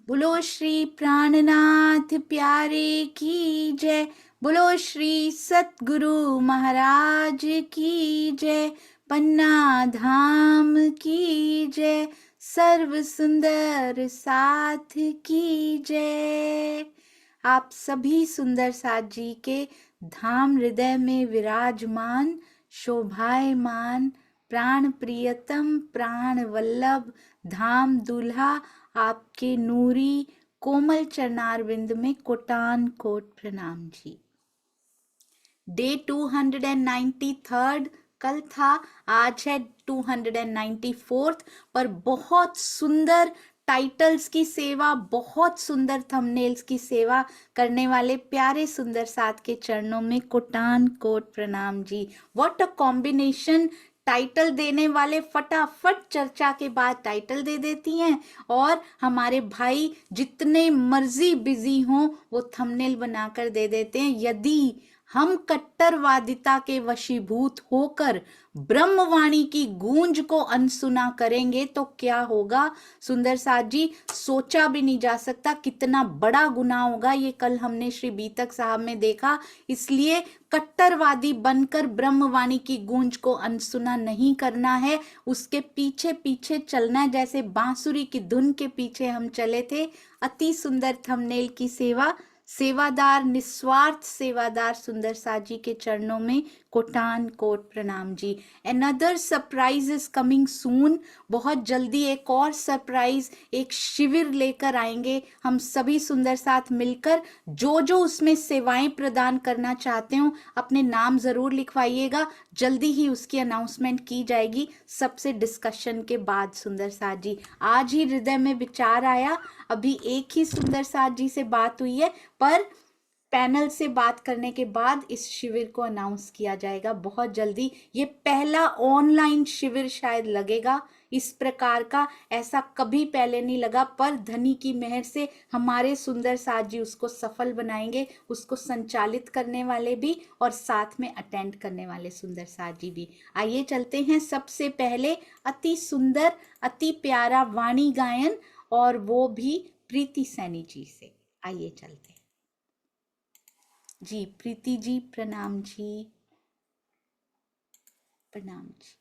बोलो श्री प्राणनाथ प्यारे की जय। बोलो श्री सतगुरु महाराज की जय। पन्ना धाम की जय। सर्व सुंदर साथ की जय। आप सभी सुंदर साथ जी के धाम हृदय में विराजमान, शोभायमान, प्राण प्रियतम, प्राण वल्लभ, धाम दूल्हा आपके नूरी कोमल चरणारविंद में कोटान कोट प्रणाम जी। डे 293 कल था, आज है 294, पर बहुत सुंदर टाइटल्स की सेवा, बहुत सुंदर थंबनेल्स की सेवा करने वाले प्यारे सुंदर साथ के चरणों में कोटान कोट प्रणाम जी। What a combination. टाइटल देने वाले फटाफट चर्चा के बाद टाइटल दे देती हैं, और हमारे भाई जितने मर्जी बिजी हों वो थंबनेल बनाकर दे देते हैं। यदि हम कट्टरवादिता के वशीभूत होकर ब्रह्मवाणी की गूंज को अनसुना करेंगे तो क्या होगा सुंदर साथ जी, सोचा भी नहीं जा सकता कितना बड़ा गुनाह होगा। ये कल हमने श्री बीतक साहब में देखा। इसलिए कट्टरवादी बनकर ब्रह्मवाणी की गूंज को अनसुना नहीं करना है, उसके पीछे पीछे चलना है, जैसे बांसुरी की धुन के पीछे हम चले थे। अति सुंदर थंबनेल की सेवा, सेवादार, निस्वार्थ सेवादार सुंदर साथ जी के चरणों में कोटान कोट प्रणाम जी। Another surprise is coming soon. बहुत जल्दी एक और सरप्राइज, एक शिविर लेकर आएंगे हम सभी सुंदर साथ मिलकर। जो जो उसमें सेवाएं प्रदान करना चाहते हो अपने नाम जरूर लिखवाइएगा। जल्दी ही उसकी अनाउंसमेंट की जाएगी सबसे डिस्कशन के बाद सुंदर साथ जी। आज ही हृदय में विचार आया, अभी एक ही सुंदर साथ जी से बात हुई है, पर पैनल से बात करने के बाद इस शिविर को अनाउंस किया जाएगा बहुत जल्दी। ये पहला ऑनलाइन शिविर शायद लगेगा इस प्रकार का, ऐसा कभी पहले नहीं लगा, पर धनी की मेहर से हमारे सुंदर साथ जी उसको सफल बनाएंगे, उसको संचालित करने वाले भी और साथ में अटेंड करने वाले सुंदर साथ जी भी। आइए चलते हैं सबसे पहले अति सुंदर अति प्यारा वाणी गायन, और वो भी प्रीति सैनी जी से। आइए चलते हैं जी। प्रीति जी प्रणाम जी। प्रणाम जी।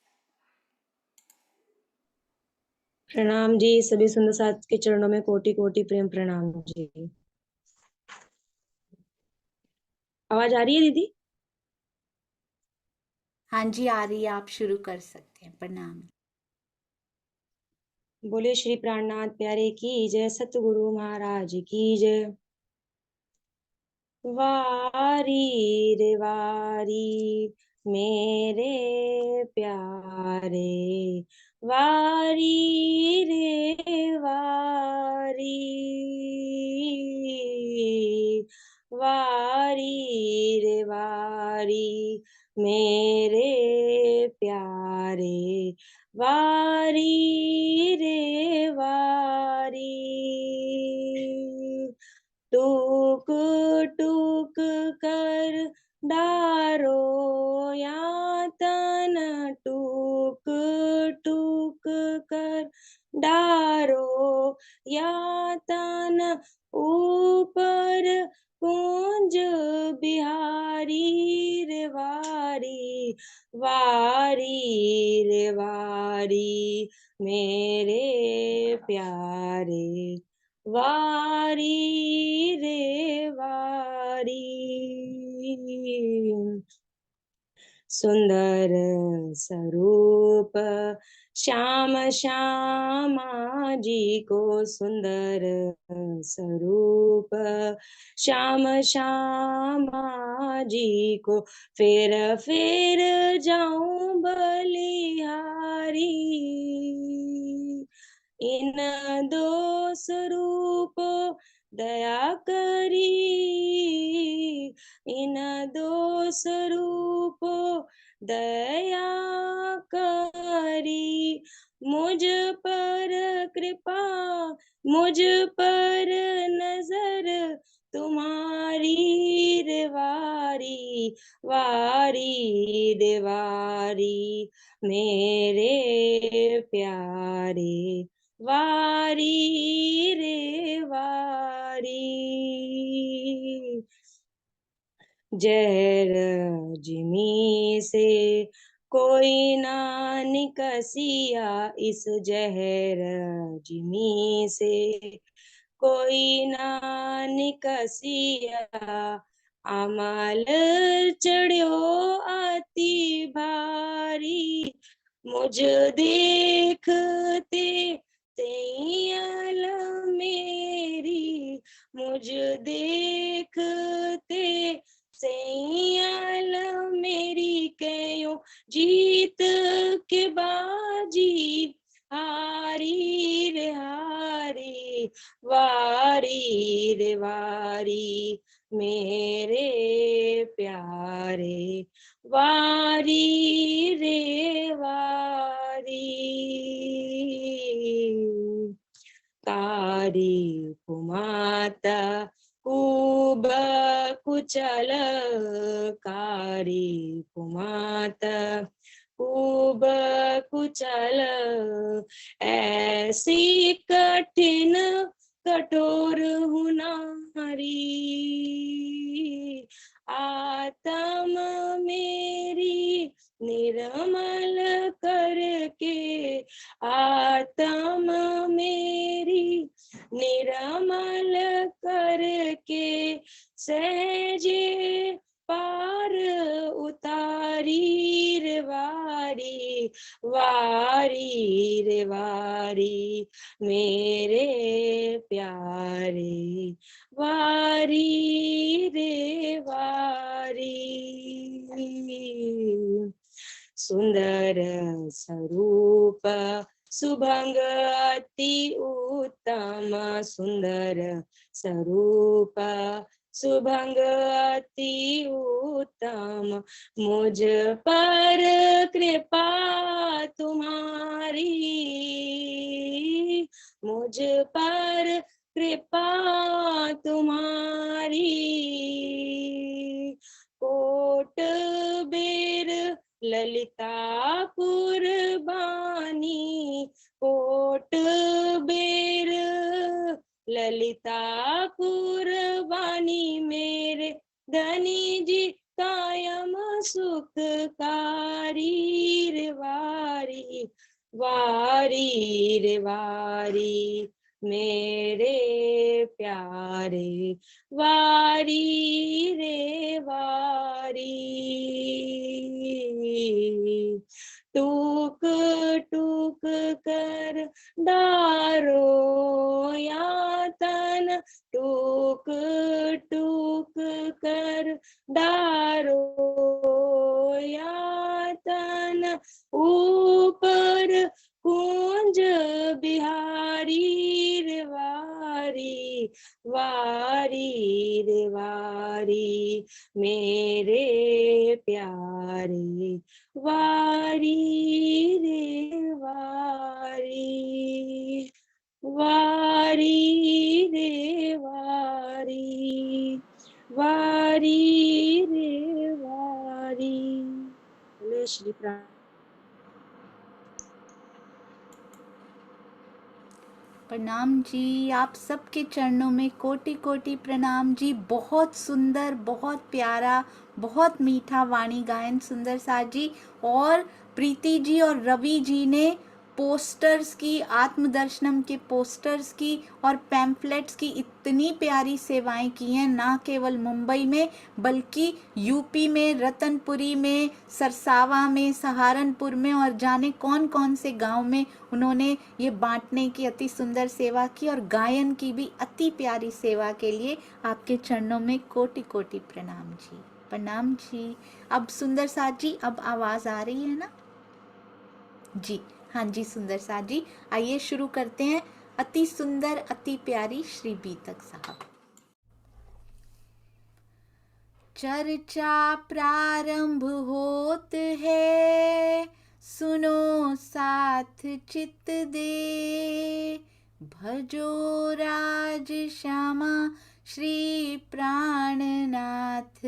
प्रणाम जी। सभी सुंदर साथ के चरणों में कोटि कोटि प्रेम प्रणाम जी। आवाज आ रही है दीदी? हाँ जी आ रही है, आप शुरू कर सकते हैं। प्रणाम। बोले श्री प्राणनाथ प्यारे की जय, सतगुरु महाराज की जय। वारी रे वारी मेरे प्यारे, वारी रे वारी, वारी रे वारी मेरे प्यारे, वारी रे वारी। टूक टूक कर डारो यातन, टूक टूक कर डारो यातन, ऊपर कुंज बिहारी रे वारी, वारी रे वारी मेरे प्यारे, वारी रे वारी। सुंदर स्वरूप श्याम श्यामा जी को, सुंदर स्वरूप श्याम श्यामा जी को, फिर जाऊं बलिहारी। इन दो स्वरूपों दया करी, इन दो स्वरूपों दया करी, मुझ पर कृपा, मुझ पर नजर तुम्हारी रे वारी, वारी रे वारी मेरे प्यारे, वारी रे वारी, जहर जिमी से कोई ना निकसिया, इस जहर जिमी से कोई ना निकसिया, अमल चढ़्यो अति भारी, मुझ देखते तैयल मेरी, मुझ देखते सैयल मेरी, कयो जीत के बाजी हारी रे हारी, वारी रे वारी मेरे प्यारे, वारी रे वारी, कारी कुमाता कुब कुचल, कारी कुमाता कुब कुचल, ऐसी कठिन कठोर हुनारी, आत्म मेरी निर्मल करके, आत्म मेरी निर्मल करके, सहजे पार उतारी रे वारी, वारी रे वारी मेरे प्यारे, वारी रे वारी, सुंदर स्वरूप सुभंग अति उत्तम, सुंदर स्वरूप सुभंग अति उत्तम, मुझ पर कृपा तुम्हारी, मुझ पर कृपा तुम्हारी, कोट बेर ललिता कुर्बानी, कोट बेर ललिता कुर्बानी, मेरे धनी जी कायम सुखकारी रे वारी, वारी रे वारी मेरे प्यारे, वारी रे वारी, टूक टूक कर डारो यातन, टूक टूक कर डारो यातन, ऊपर कुंज बिहारी रे वारी, वारी रे वारी मेरे प्यारे, वारी रे वारी, वारी रे वारी, वारी रे वारी। बोले श्री प्राण। प्रणाम जी, आप सबके चरणों में कोटि कोटि प्रणाम जी। बहुत सुंदर, बहुत प्यारा, बहुत मीठा वाणी गायन सुंदर साथ जी। और प्रीति जी और रवि जी ने पोस्टर्स की, आत्मदर्शनम के पोस्टर्स की और पैम्फलेट्स की इतनी प्यारी सेवाएं की हैं, ना केवल मुंबई में बल्कि यूपी में, रतनपुरी में, सरसावा में, सहारनपुर में और जाने कौन कौन से गांव में उन्होंने ये बांटने की अति सुंदर सेवा की और गायन की भी अति प्यारी सेवा के लिए आपके चरणों में कोटि कोटि प्रणाम जी। प्रणाम जी। अब सुंदर साथ जी, अब आवाज आ रही है ना जी? हाँ जी सुंदर साथ जी, आइए शुरू करते हैं। अति सुंदर अति प्यारी श्री बीतक साहब। चर्चा प्रारंभ होत है, सुनो साथ चित दे, भजो राज श्यामा श्री प्राणनाथ,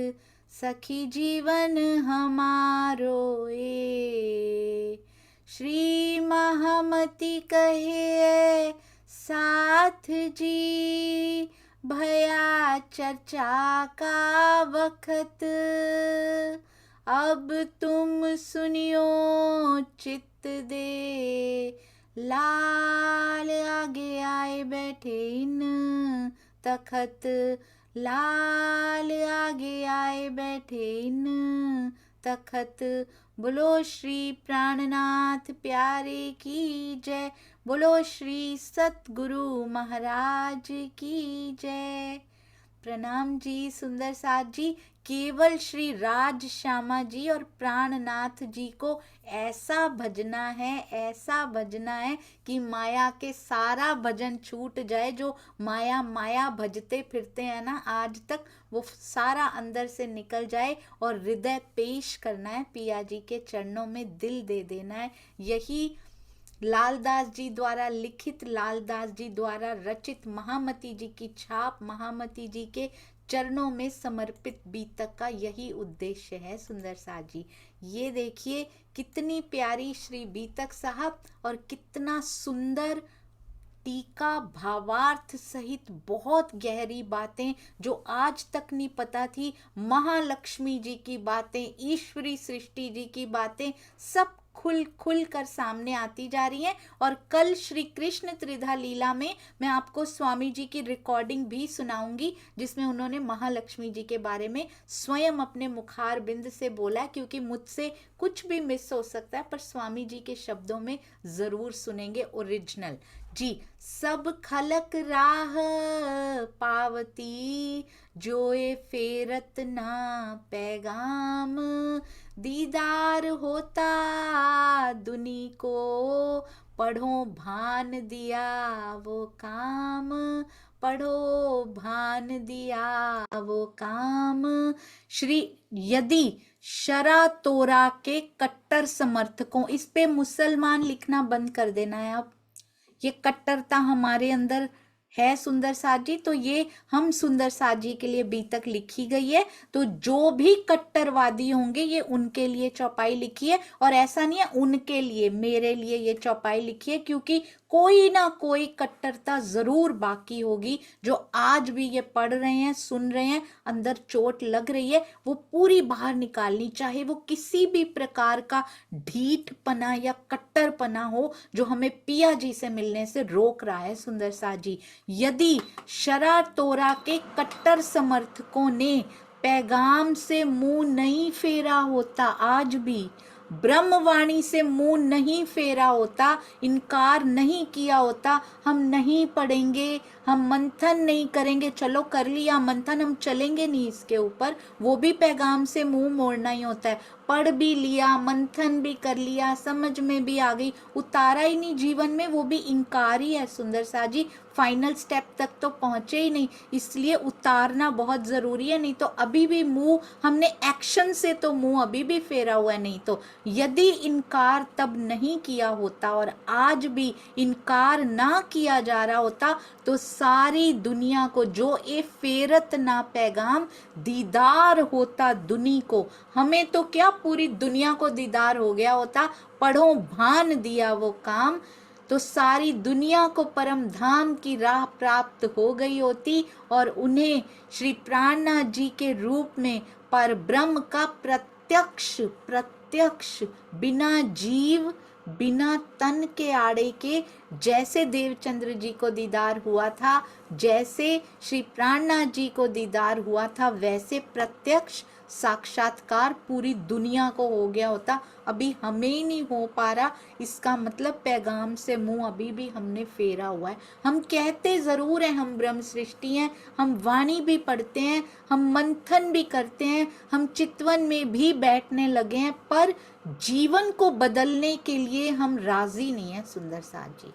सखी जीवन हमारो ए। श्री महामती कहे साथ जी, भया चर्चा का वक्त, अब तुम सुनियो चित्त दे, लाल आगे आए बैठे इन तखत, लाल आगे आए बैठे इन तखत। बोलो श्री प्राणनाथ प्यारे की जय, बोलो श्री सतगुरु महाराज की जय। प्रणाम जी सुंदर साथ जी। केवल श्री राज श्यामा जी और प्राणनाथ जी को ऐसा भजना है, ऐसा भजना है कि माया के सारा भजन छूट जाए। जो माया माया भजते फिरते हैं ना आज तक, वो सारा अंदर से निकल जाए और हृदय पेश करना है पिया जी के चरणों में, दिल दे देना है। यही लालदास जी द्वारा लिखित, लालदास जी द्वारा रचित महामती जी की छाप, महामती जी के चरणों में समर्पित बीतक का यही उद्देश्य है सुंदर साथ जी। ये देखिए कितनी प्यारी श्री बीतक साहब और कितना सुंदर टीका, भावार्थ सहित बहुत गहरी बातें जो आज तक नहीं पता थी। महालक्ष्मी जी की बातें, ईश्वरी सृष्टि जी की बातें सब खुल खुल कर सामने आती जा रही हैं। और कल श्री कृष्ण त्रिधा लीला में मैं आपको स्वामी जी की रिकॉर्डिंग भी सुनाऊंगी, जिसमें उन्होंने महालक्ष्मी जी के बारे में स्वयं अपने मुखार बिंद से बोला, क्योंकि मुझसे कुछ भी मिस हो सकता है, पर स्वामी जी के शब्दों में जरूर सुनेंगे ओरिजिनल जी। सब खलक राह पावती, जोए फेरत ना पैगाम, दीदार होता दुनी को, पढ़ो भान दिया वो काम, पढ़ो भान दिया वो काम। श्री यदि शरा तोरा के कट्टर समर्थकों, इस पे मुसलमान लिखना बंद कर देना है अब, ये कट्टरता हमारे अंदर है सुंदर साथ जी, तो ये हम सुंदर साथ जी के लिए बीतक लिखी गई है। तो जो भी कट्टरवादी होंगे ये उनके लिए चौपाई लिखी है, और ऐसा नहीं है उनके लिए, मेरे लिए ये चौपाई लिखी है, क्योंकि कोई ना कोई कट्टरता जरूर बाकी होगी जो आज भी ये पढ़ रहे हैं, सुन रहे हैं, अंदर चोट लग रही है, वो पूरी बाहर निकालनी, चाहे वो किसी भी प्रकार का ढीठपना या कट्टरपना हो जो हमें पिया जी से मिलने से रोक रहा है सुंदर साथ जी। यदि शरा तोरा के कट्टर समर्थकों ने पैगाम से मुंह नहीं फेरा होता, आज भी ब्रह्मवाणी से मुंह नहीं फेरा होता, इनकार नहीं किया होता, हम नहीं पढ़ेंगे, हम मंथन नहीं करेंगे, चलो कर लिया मंथन, हम चलेंगे नहीं इसके ऊपर, वो भी पैगाम से मुंह मोड़ना ही होता है। पढ़ भी लिया, मंथन भी कर लिया, समझ में भी आ गई, उतारा ही नहीं जीवन में, वो भी इंकार ही है सुंदर सा जी। फाइनल स्टेप तक तो पहुंचे ही नहीं, इसलिए उतारना बहुत जरूरी है। नहीं तो अभी भी मुंह, हमने एक्शन से तो मुंह अभी भी फेरा हुआ है। नहीं तो यदि इनकार तब नहीं किया होता और आज भी इनकार ना किया जा रहा होता, तो सारी दुनिया को जो ए फेरत ना पैगाम, दीदार होता दुनी को, हमें तो क्या पूरी दुनिया को दीदार हो गया होता। पढ़ो भान दिया वो काम, तो सारी दुनिया को परम धाम की राह प्राप्त हो गई होती, और उन्हें श्री प्राणनाथ जी के रूप में पर ब्रह्म का प्रत्यक्ष बिना जीव बिना तन के आड़े के, जैसे देवचंद्र जी को दीदार हुआ था, जैसे श्री प्राणनाथ जी को दीदार हुआ था, वैसे प्रत्यक्ष साक्षात्कार पूरी दुनिया को हो गया होता। अभी हमें ही नहीं हो पा रहा, इसका मतलब पैगाम से मुंह अभी भी हमने फेरा हुआ है। हम कहते जरूर हैं हम ब्रह्म सृष्टि हैं, हम वाणी भी पढ़ते हैं, हम मंथन भी करते हैं, हम चितवन में भी बैठने लगे हैं, पर जीवन को बदलने के लिए हम राजी नहीं है सुंदर साथ जी।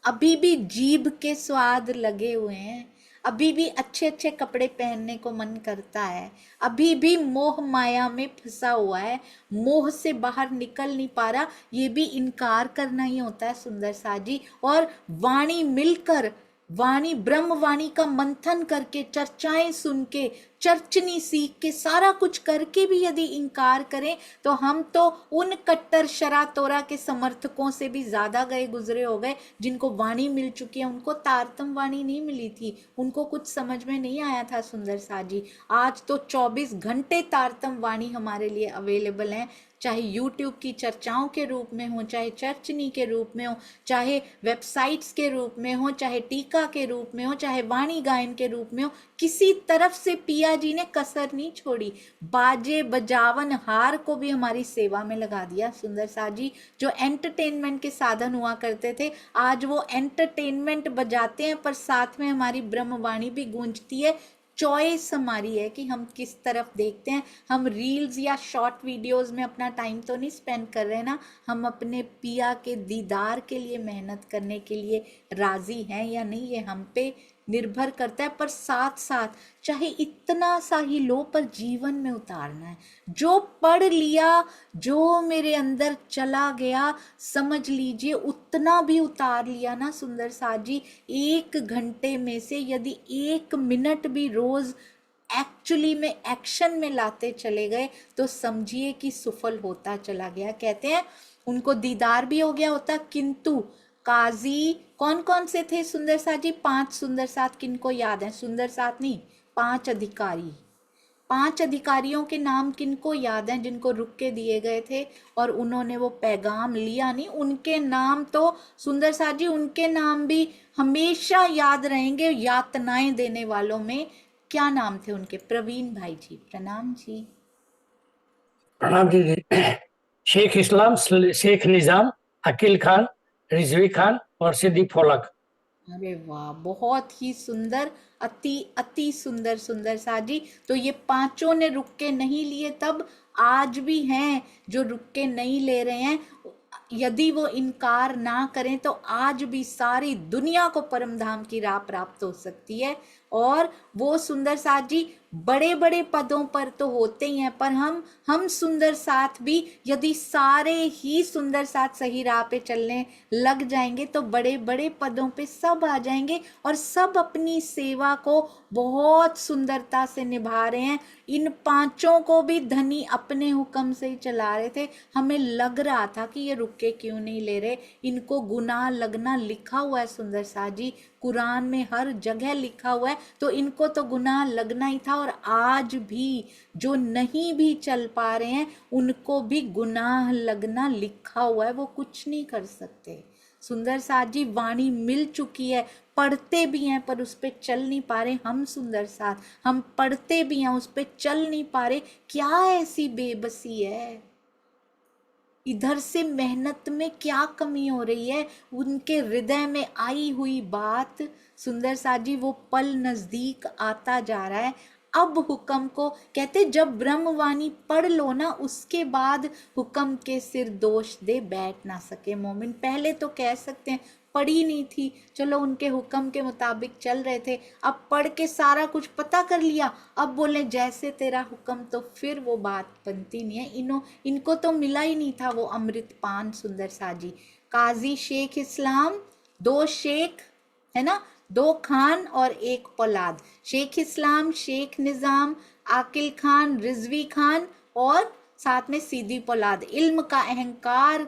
अभी भी जीभ के स्वाद लगे हुए हैं, अभी भी अच्छे अच्छे कपड़े पहनने को मन करता है, अभी भी मोह माया में फंसा हुआ है, मोह से बाहर निकल नहीं पा रहा। ये भी इनकार करना ही होता है सुंदर साथ जी। और वाणी मिलकर वाणी ब्रह्म वाणी का मंथन करके, चर्चाएं सुन के, चर्चनी सीख के, सारा कुछ करके भी यदि इनकार करें तो हम तो उन कट्टर शरा तोरा के समर्थकों से भी ज्यादा गए गुजरे हो गए, जिनको वाणी मिल चुकी है। उनको तारतम वाणी नहीं मिली थी, उनको कुछ समझ में नहीं आया था सुंदर साजी। आज तो 24 घंटे तारतम वाणी हमारे लिए अवेलेबल है, चाहे यूट्यूब की चर्चाओं के रूप में हो, चाहे चर्चनी के रूप में हो, चाहे वेबसाइट्स के रूप में हो, चाहे टीका के रूप में हो, चाहे वाणी गायन के रूप में हो। किसी तरफ से पिया जी ने कसर नहीं छोड़ी। बाजे बजावन हार को भी हमारी सेवा में लगा दिया सुंदर साजी। जो एंटरटेनमेंट के साधन हुआ करते थे, आज वो एंटरटेनमेंट बजाते हैं पर साथ में हमारी ब्रह्मवाणी भी गूंजती है। चॉइस हमारी है कि हम किस तरफ देखते हैं। हम रील्स या शॉर्ट वीडियोस में अपना टाइम तो नहीं स्पेंड कर रहे ना, हम अपने पिया के दीदार के लिए मेहनत करने के लिए राजी हैं या नहीं, ये हम पे निर्भर करता है। पर साथ साथ चाहे इतना सा ही लो, पर जीवन में उतारना है। जो पढ़ लिया, जो मेरे अंदर चला गया, समझ लीजिए उतना भी उतार लिया ना सुंदर साजी। 1 घंटे में से यदि 1 मिनट भी रोज एक्चुअली में एक्शन में लाते चले गए तो समझिए कि सफल होता चला गया। कहते हैं उनको दीदार भी हो गया होता, किंतु काजी कौन कौन से थे सुंदर साथ जी? 5 सुंदर साथ किनको याद है? सुंदर साथ नहीं, 5 अधिकारी। 5 अधिकारियों के नाम किनको याद हैं जिनको रुक के दिए गए थे और उन्होंने वो पैगाम लिया नहीं? उनके नाम तो सुंदर साथ जी, उनके नाम भी हमेशा याद रहेंगे यातनाएं देने वालों में। क्या नाम थे उनके? प्रवीण भाई जी, प्रणाम जी। प्रणाम जी। शेख इस्लाम, शेख निजाम, अकील खान, रिजवी खान और सिद्दीक फोलक। अरे वाह, बहुत ही सुंदर, अति अति सुंदर सुंदर साजी। तो ये पांचों ने रुक के नहीं लिए तब, आज भी हैं जो रुक के नहीं ले रहे हैं। यदि वो इनकार ना करें तो आज भी सारी दुनिया को परम धाम की राह प्राप्त हो सकती है। और वो सुंदर साथ जी बड़े बड़े पदों पर तो होते ही हैं, पर हम सुंदर साथ भी यदि सारे ही सुंदर साथ सही राह पे चलने लग जाएंगे तो बड़े बड़े पदों पे सब आ जाएंगे और सब अपनी सेवा को बहुत सुंदरता से निभा रहे हैं। इन पांचों को भी धनी अपने हुक्म से ही चला रहे थे। हमें लग रहा था कि ये रुके क्यों नहीं ले रहे, इनको गुनाह लगना लिखा हुआ है सुंदर साथ जी, कुरान में हर जगह लिखा हुआ है, तो इनको तो गुनाह लगना ही था। और आज भी जो नहीं भी चल पा रहे हैं उनको भी गुनाह लगना लिखा हुआ है, वो कुछ नहीं कर सकते। सुंदर साथ जी वाणी मिल चुकी है, पढ़ते भी हैं पर उस पर चल नहीं पा रहे। हम सुंदर साथ, हम पढ़ते भी हैं उस पर चल नहीं पा रहे। क्या ऐसी बेबसी है? इधर से मेहनत में क्या कमी हो रही है? उनके हृदय में आई हुई बात सुंदर साथ जी, वो पल नजदीक आता जा रहा है। अब हुक्म को कहते, जब ब्रह्मवाणी पढ़ लो ना उसके बाद हुक्म के सिर दोष दे बैठ ना सके मोमिन। पहले तो कह सकते हैं पढ़ी नहीं थी, चलो उनके हुक्म के मुताबिक चल रहे थे, अब पढ़ के सारा कुछ पता कर लिया, अब बोले जैसे तेरा हुक्म, तो फिर वो बात बनती नहीं है। इनको तो मिला ही नहीं था वो अमृत पान सुंदर साजी। काजी शेख इस्लाम, 2 शेख है ना, 2 खान और 1 औलाद। शेख इस्लाम, शेख निजाम, आकिल खान, रिजवी खान और साथ में सीधी औलाद। इल्म का अहंकार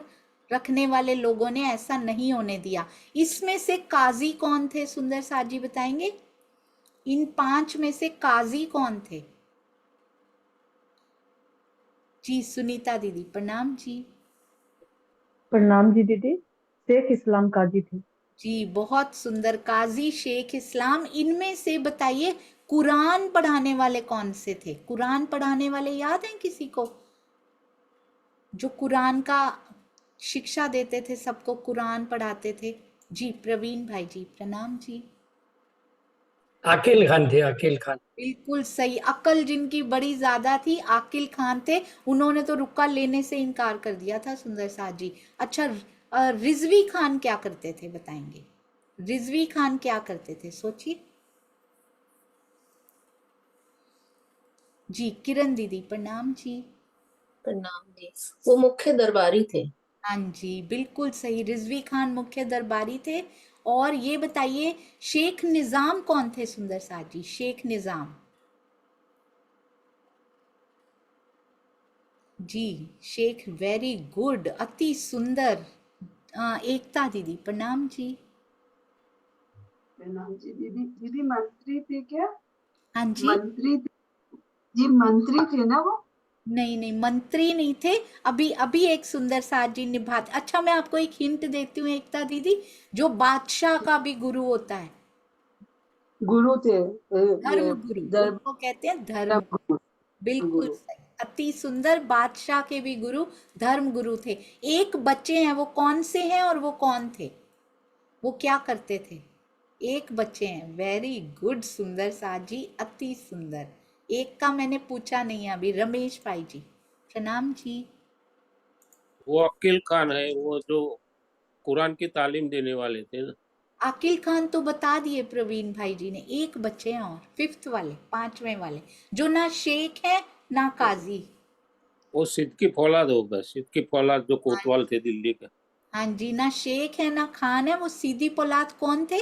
रखने वाले लोगों ने ऐसा नहीं होने दिया। इसमें से काजी कौन थे सुंदर साथ जी बताएंगे? इन 5 में से काजी कौन थे? जी सुनीता दीदी, प्रणाम जी। प्रणाम जी दीदी। शेख इस्लाम काजी थे। जी बहुत सुंदर, काजी शेख इस्लाम। इनमें से बताइए कुरान पढ़ाने वाले कौन से थे? कुरान पढ़ाने वाले याद हैं किसी को? जो कुरान का शिक्षा देते थे, सबको कुरान पढ़ाते थे। जी प्रवीण भाई जी, प्रणाम जी। अकील खान थे, अकील खान। बिल्कुल सही, अकल जिनकी बड़ी ज्यादा थी आकिल खान थे। उन्होंने तो रुक्का लेने से इनकार कर दिया था सुंदर साथ जी। अच्छा, रिजवी खान क्या करते थे बताएंगे? रिजवी खान क्या करते थे सोचिए। जी किरण दीदी, प्रणाम जी। प्रणाम जी। वो मुख्य दरबारी थे। हाँ जी बिल्कुल सही, रिजवी खान मुख्य दरबारी थे। और ये बताइए शेख निजाम कौन थे सुंदर साथ जी? शेख निजाम जी, शेख, वेरी गुड, अति सुंदर। एकता दीदी प्रणाम जी। प्रणाम जी। दीदी दीदी मंत्री थे क्या? हाँ जी, मंत्री जी मंत्री थे ना वो? नहीं नहीं, मंत्री नहीं थे। अभी अभी एक सुंदर साथ जी निभाते। अच्छा, मैं आपको एक हिंट देती हूँ एकता दीदी, जो बादशाह का भी गुरु होता है, गुरु थे। धर्म ये गुरु, धर्म उनको कहते हैं धर्म। गुरु। बिल्कुल गुरु सही, अति सुंदर। बादशाह के भी गुरु धर्म गुरु थे। एक बच्चे हैं, वो कौन से हैं और वो कौन थे, वो क्या करते थे? एक बच्चे हैं, वेरी गुड सुंदर साथ जी, अति सुंदर। एक का मैंने पूछा नहीं है अभी। रमेश भाई जी प्रणाम जी। वो अकील खान है, वो जो कुरान की तालीम देने वाले थे ना। आकिल खान तो बता दिए प्रवीण भाई जी ने। एक बच्चे हैं और, फिफ्थ वाले, पांचवें वाले, जो ना शेख है ना काजी। वो सिद्दीकी फौलाद होगा, सिद्दीकी फौलाद जो कोतवाल थे दिल्ली का। हाँ जी, ना शेख है ना खान है। वो सीधी पोलाद कौन थे,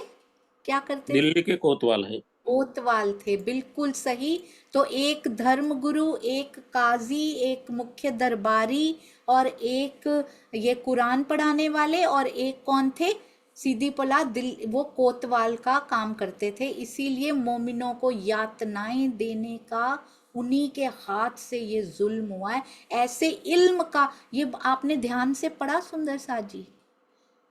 क्या करते थे? दिल्ली के कोतवाल हैं। कोतवाल थे, बिल्कुल सही। तो एक धर्म गुरु, एक काजी, एक मुख्य दरबारी, और एक ये कुरान पढ़ाने वाले, और एक कौन थे? सीधी पोला दिल, वो कोतवाल का काम करते थे। इसीलिए मोमिनों को यातनाएं देने का उन्हीं के हाथ से ये जुल्म हुआ है। ऐसे इल्म का, ये आपने ध्यान से पढ़ा सुंदर साथ जी?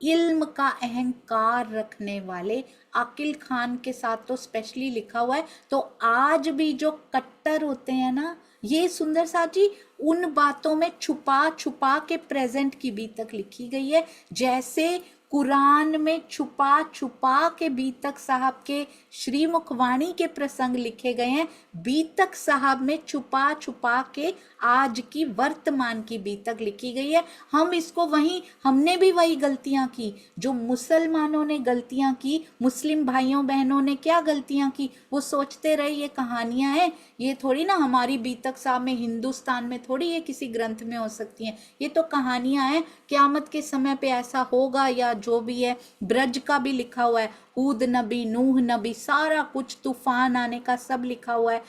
इल्म का अहंकार रखने वाले आकिल खान के साथ तो स्पेशली लिखा हुआ है। तो आज भी जो कट्टर होते हैं ना, ये सुंदर साथ जी उन बातों में छुपा छुपा के प्रेजेंट की बीतक लिखी गई है। जैसे कुरान में छुपा छुपा के बीतक साहब के श्रीमुखवाणी के प्रसंग लिखे गए हैं, बीतक साहब में छुपा छुपा के आज की वर्तमान की बीतक लिखी गई है। हम इसको वहीं, हमने भी वही गलतियां की जो मुसलमानों ने गलतियां की। मुस्लिम भाइयों बहनों ने क्या गलतियां की? वो सोचते रहे ये कहानियां हैं, ये थोड़ी ना हमारी बीतक साहब में, हिंदुस्तान में थोड़ी ये किसी ग्रंथ में हो सकती हैं, ये तो कहानियां हैं। क़यामत के समय पे ऐसा होगा या जो भी है। ब्रज का भी लिखा हुआ है, हूद नबी, नूह नबी, सारा कुछ, तूफान आने का सब लिखा हुआ है।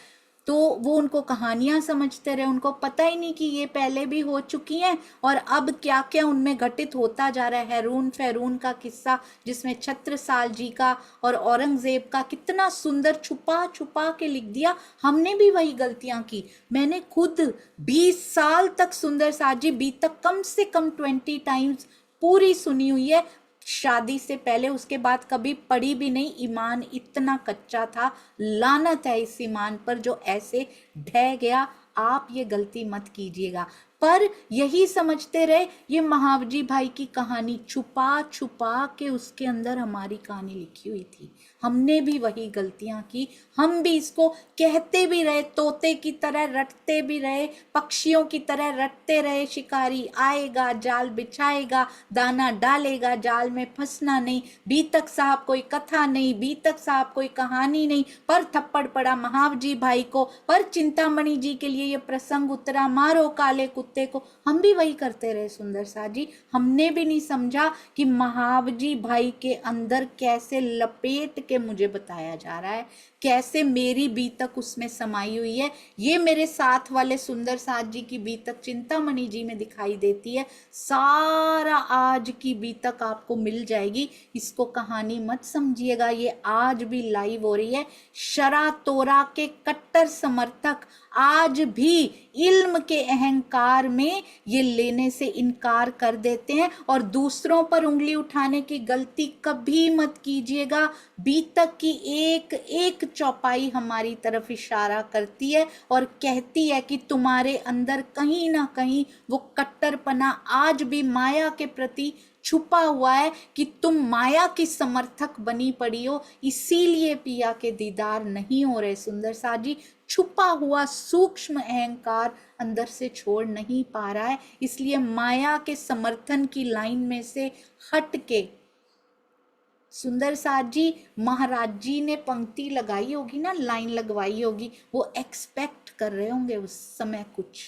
तो वो उनको कहानियां समझते रहे, उनको पता ही नहीं कि ये पहले भी हो चुकी हैं और अब क्या क्या उनमें घटित होता जा रहा है। हैरून फैरून का किस्सा, जिसमें छत्रसाल जी का और औरंगजेब का कितना सुंदर छुपा छुपा के लिख दिया। हमने भी वही गलतियां की। मैंने खुद 20 साल तक सुंदर साथ जी बीतक कम से कम 20 टाइम्स पूरी सुनी हुई है, शादी से पहले। उसके बाद कभी पढ़ी भी नहीं। ईमान इतना कच्चा था, लानत है इस ईमान पर जो ऐसे ढह गया। आप ये गलती मत कीजिएगा। पर यही समझते रहे ये महावजी भाई की कहानी, छुपा छुपा के उसके अंदर हमारी कहानी लिखी हुई थी। हमने भी वही गलतियां की। हम भी इसको कहते भी रहे, तोते की तरह रटते भी रहे, पक्षियों की तरह रटते रहे। शिकारी आएगा, जाल बिछाएगा, दाना डालेगा, जाल में फंसना नहीं। बीतक साहब कोई कथा नहीं, बीतक साहब कोई कहानी नहीं, पर थप्पड़ पड़ा महावजी भाई को, पर चिंतामणि जी के लिए ये प्रसंग उतरा, मारो काले कुत्ते को। हम भी वही करते रहे सुंदर साथ जी। हमने भी नहीं समझा कि महावजी भाई के अंदर कैसे लपेट के मुझे बताया जा रहा है, कैसे मेरी बीतक उसमें समाई हुई है। ये मेरे साथ वाले सुंदर साथ जी की बीतक चिंतामणि जी में दिखाई देती है। सारा आज की बीतक आपको मिल जाएगी। इसको कहानी मत समझिएगा, ये आज भी लाइव हो रही है। शरा तोरा के कट्टर समर्थक आज भी इल्म के अहंकार में ये लेने से इनकार कर देते हैं। और दूसरों पर उंगली उठाने की गलती कभी मत कीजिएगा। बीतक की एक एक चौपाई हमारी तरफ इशारा करती है और कहती है कि तुम्हारे अंदर कहीं ना कहीं वो कट्टरपना आज भी माया के प्रति छुपा हुआ है, कि तुम माया की समर्थक बनी पड़ी हो, इसीलिए पिया के दीदार नहीं हो रहे सुंदर साथ जी। छुपा हुआ सूक्ष्म अहंकार अंदर से छोड़ नहीं पा रहा है, इसलिए माया के समर्थन की लाइन में से हट के सुंदर साथ जी, महाराज जी ने पंक्ति लगाई होगी ना, लाइन लगवाई होगी, वो एक्सपेक्ट कर रहे होंगे उस समय कुछ,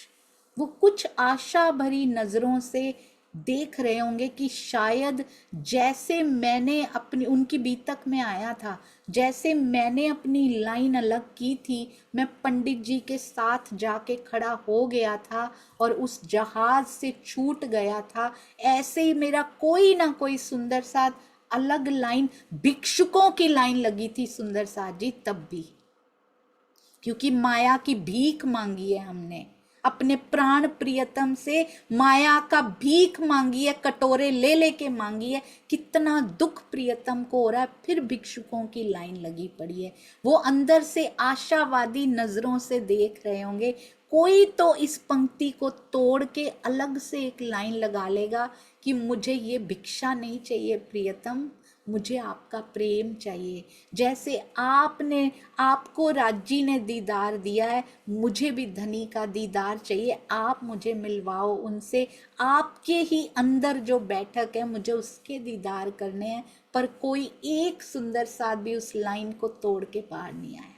वो कुछ आशा भरी नजरों से देख रहे होंगे कि शायद जैसे मैंने अपनी उनकी बीतक में आया था, जैसे मैंने अपनी लाइन अलग की थी, मैं पंडित जी के साथ जाके खड़ा हो गया था और उस जहाज से छूट गया था, ऐसे ही मेरा कोई ना कोई सुंदर साथ अलग लाइन, भिक्षुकों की लाइन लगी थी सुंदर साथ जी तब भी, क्योंकि माया की भीख मांगी है हमने, अपने प्राण प्रियतम से माया का भीख मांगी है, कटोरे ले लेके मांगी है। कितना दुख प्रियतम को हो रहा है, फिर भिक्षुकों की लाइन लगी पड़ी है। वो अंदर से आशावादी नजरों से देख रहे होंगे, कोई तो इस पंक्ति को तोड़ के अलग से एक लाइन लगा लेगा कि मुझे ये भिक्षा नहीं चाहिए प्रियतम, मुझे आपका प्रेम चाहिए। जैसे आपको राज्य ने दीदार दिया है, मुझे भी धनी का दीदार चाहिए, आप मुझे मिलवाओ उनसे, आपके ही अंदर जो बैठक है मुझे उसके दीदार करने हैं। पर कोई एक सुंदर साथ भी उस लाइन को तोड़ के बाहर नहीं आया।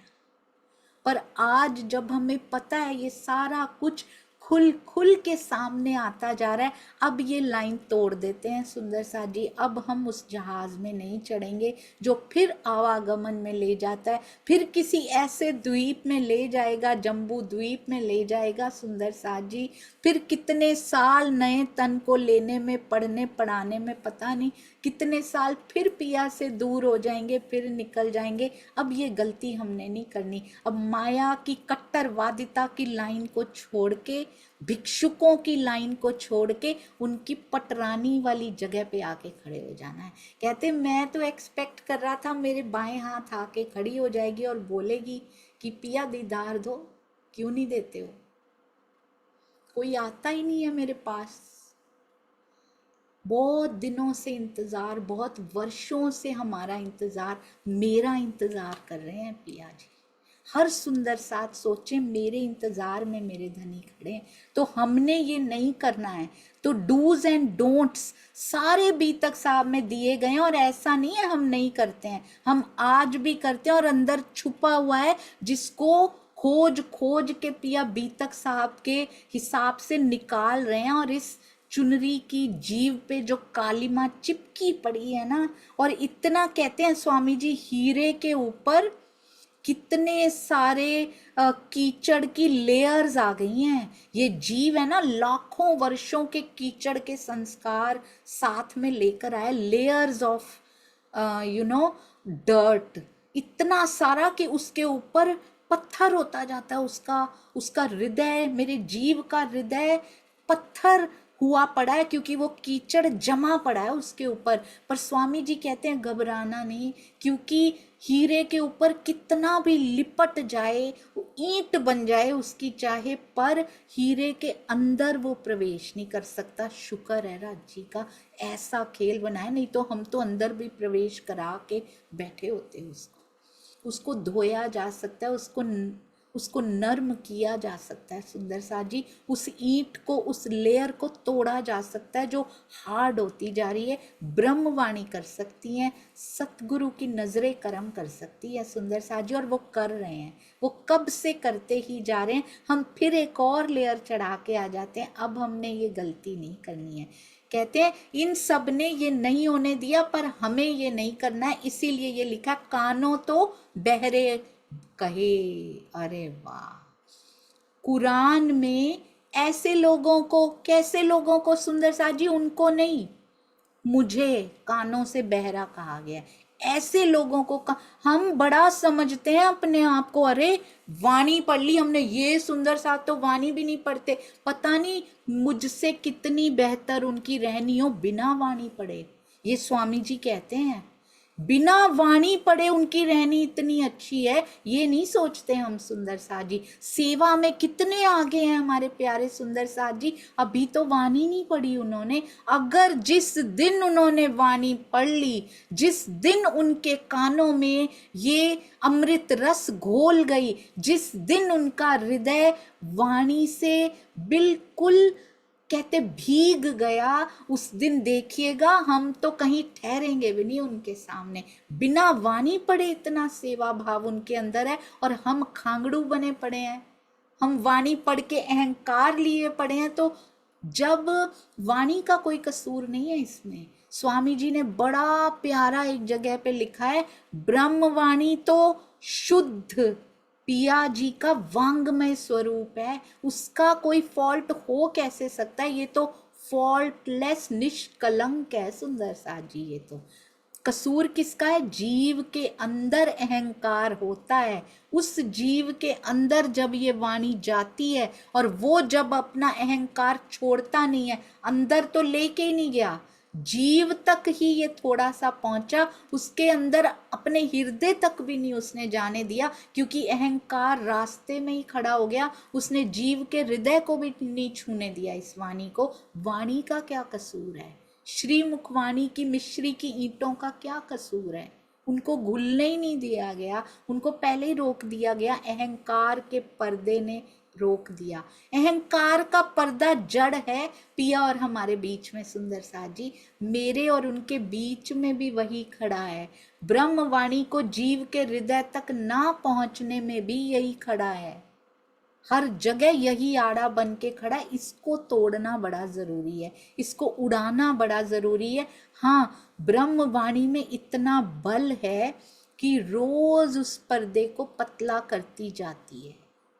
पर आज जब हमें पता है ये सारा कुछ खुल खुल के सामने आता जा रहा है, अब ये लाइन तोड़ देते हैं सुंदर साथ जी। अब हम उस जहाज में नहीं चढ़ेंगे जो फिर आवागमन में ले जाता है, फिर किसी ऐसे द्वीप में ले जाएगा, जम्बू द्वीप में ले जाएगा सुंदर साथ जी। फिर कितने साल नए तन को लेने में, पढ़ने पढ़ाने में, पता नहीं कितने साल फिर पिया से दूर हो जाएंगे, फिर निकल जाएंगे। अब ये गलती हमने नहीं करनी। अब माया की कट्टरवादिता की लाइन को छोड़ के, भिक्षुकों की लाइन को छोड़ के उनकी पटरानी वाली जगह पे आके खड़े हो जाना है। कहते मैं तो एक्सपेक्ट कर रहा था मेरे बाएं हाथ आके खड़ी हो जाएगी और बोलेगी कि पिया दीदार दो, क्यों नहीं देते हो? कोई आता ही नहीं है मेरे पास। बहुत दिनों से इंतजार, बहुत वर्षों से हमारा इंतजार, मेरा इंतजार कर रहे हैं पिया जी। हर सुंदर साथ सोचे मेरे इंतजार में मेरे धनी खड़े हैं। तो हमने ये नहीं करना है। तो डूज एंड डोंट्स सारे बीतक साहब में दिए गए हैं, और ऐसा नहीं है हम नहीं करते हैं, हम आज भी करते हैं। और अंदर छुपा हुआ है जिसको खोज खोज के पिया बीतक साहब के हिसाब से निकाल रहे हैं। और इस चुनरी की जीव पे जो कालिमा चिपकी पड़ी है ना, और इतना कहते हैं स्वामी जी, हीरे के ऊपर कितने सारे कीचड़ की लेयर्स आ गई हैं। ये जीव है ना, लाखों वर्षों के कीचड़ के संस्कार साथ में लेकर आए, लेयर्स ऑफ डर्ट, इतना सारा कि उसके ऊपर पत्थर होता जाता है। उसका हृदय, मेरे जीव का हृदय पत्थर हुआ पड़ा है, क्योंकि वो कीचड़ जमा पड़ा है उसके ऊपर। पर स्वामी जी कहते हैं घबराना नहीं, क्योंकि हीरे के ऊपर कितना भी लिपट जाए, ईंट बन जाए उसकी चाहे, पर हीरे के अंदर वो प्रवेश नहीं कर सकता। शुक्र है राज्य का ऐसा खेल बनाया, नहीं तो हम तो अंदर भी प्रवेश करा के बैठे होते। उसको धोया जा सकता है, उसको नर्म किया जा सकता है सुंदर साथ जी। उस ईंट को, उस लेयर को तोड़ा जा सकता है जो हार्ड होती जा रही है। ब्रह्मवाणी कर सकती हैं, सतगुरु की नजरें करम कर सकती है सुंदर साथ जी, और वो कर रहे हैं, वो कब से करते ही जा रहे हैं। हम फिर एक और लेयर चढ़ा के आ जाते हैं। अब हमने ये गलती नहीं करनी है। कहते हैं इन सब ने ये नहीं होने दिया, पर हमें ये नहीं करना है, इसीलिए ये लिखा कानों तो बहरे कहे। अरे वाह, कुरान में ऐसे लोगों को, कैसे लोगों को सुंदर साथ जी? उनको नहीं, मुझे कानों से बहरा कहा गया। ऐसे लोगों को हम बड़ा समझते हैं अपने आप को, अरे वाणी पढ़ ली हमने, ये सुंदर साथ तो वाणी भी नहीं पढ़ते, पता नहीं मुझसे कितनी बेहतर उनकी रहनी हो बिना वाणी पढ़े। ये स्वामी जी कहते हैं बिना वाणी पढ़े उनकी रहनी इतनी अच्छी है, ये नहीं सोचते हम सुंदर साथ जी। सेवा में कितने आगे हैं हमारे प्यारे सुंदर साथ जी, अभी तो वाणी नहीं पढ़ी उन्होंने। अगर जिस दिन उन्होंने वाणी पढ़ ली, जिस दिन उनके कानों में ये अमृत रस घोल गई, जिस दिन उनका हृदय वाणी से बिल्कुल कहते भीग गया, उस दिन देखिएगा हम तो कहीं ठहरेंगे भी नहीं उनके सामने। बिना वाणी पढ़े इतना सेवा भाव उनके अंदर है, और हम खांगड़ू बने पड़े हैं। हम वाणी पढ़ के अहंकार लिए पड़े हैं, तो जब वाणी का कोई कसूर नहीं है इसमें। स्वामी जी ने बड़ा प्यारा एक जगह पे लिखा है, ब्रह्मवाणी तो शुद्ध पिया जी का वांगमय स्वरूप है, उसका कोई फॉल्ट हो कैसे सकता है, ये तो फॉल्टलेस निष्कलंक है सुंदर साथ जी। ये तो कसूर किसका है? जीव के अंदर अहंकार होता है, उस जीव के अंदर जब ये वाणी जाती है और वो जब अपना अहंकार छोड़ता नहीं है, अंदर तो लेके ही नहीं गया, जीव तक ही ये थोड़ा सा पहुंचा, उसके अंदर अपने हृदय तक भी नहीं उसने जाने दिया, क्योंकि अहंकार रास्ते में ही खड़ा हो गया, उसने जीव के हृदय को भी नहीं छूने दिया इस वाणी को। वाणी का क्या कसूर है? श्री मुखवाणी की मिश्री की ईंटों का क्या कसूर है? उनको घुलने ही नहीं दिया गया, उनको पहले ही रोक दिया गया, अहंकार के पर्दे ने रोक दिया। अहंकार का पर्दा जड़ है पिया और हमारे बीच में सुंदर साथ जी, मेरे और उनके बीच में भी वही खड़ा है। ब्रह्मवाणी को जीव के हृदय तक ना पहुंचने में भी यही खड़ा है, हर जगह यही आड़ा बन के खड़ा है। इसको तोड़ना बड़ा जरूरी है, इसको उड़ाना बड़ा जरूरी है। हाँ, ब्रह्मवाणी में इतना बल है कि रोज उस पर्दे को पतला करती जाती है,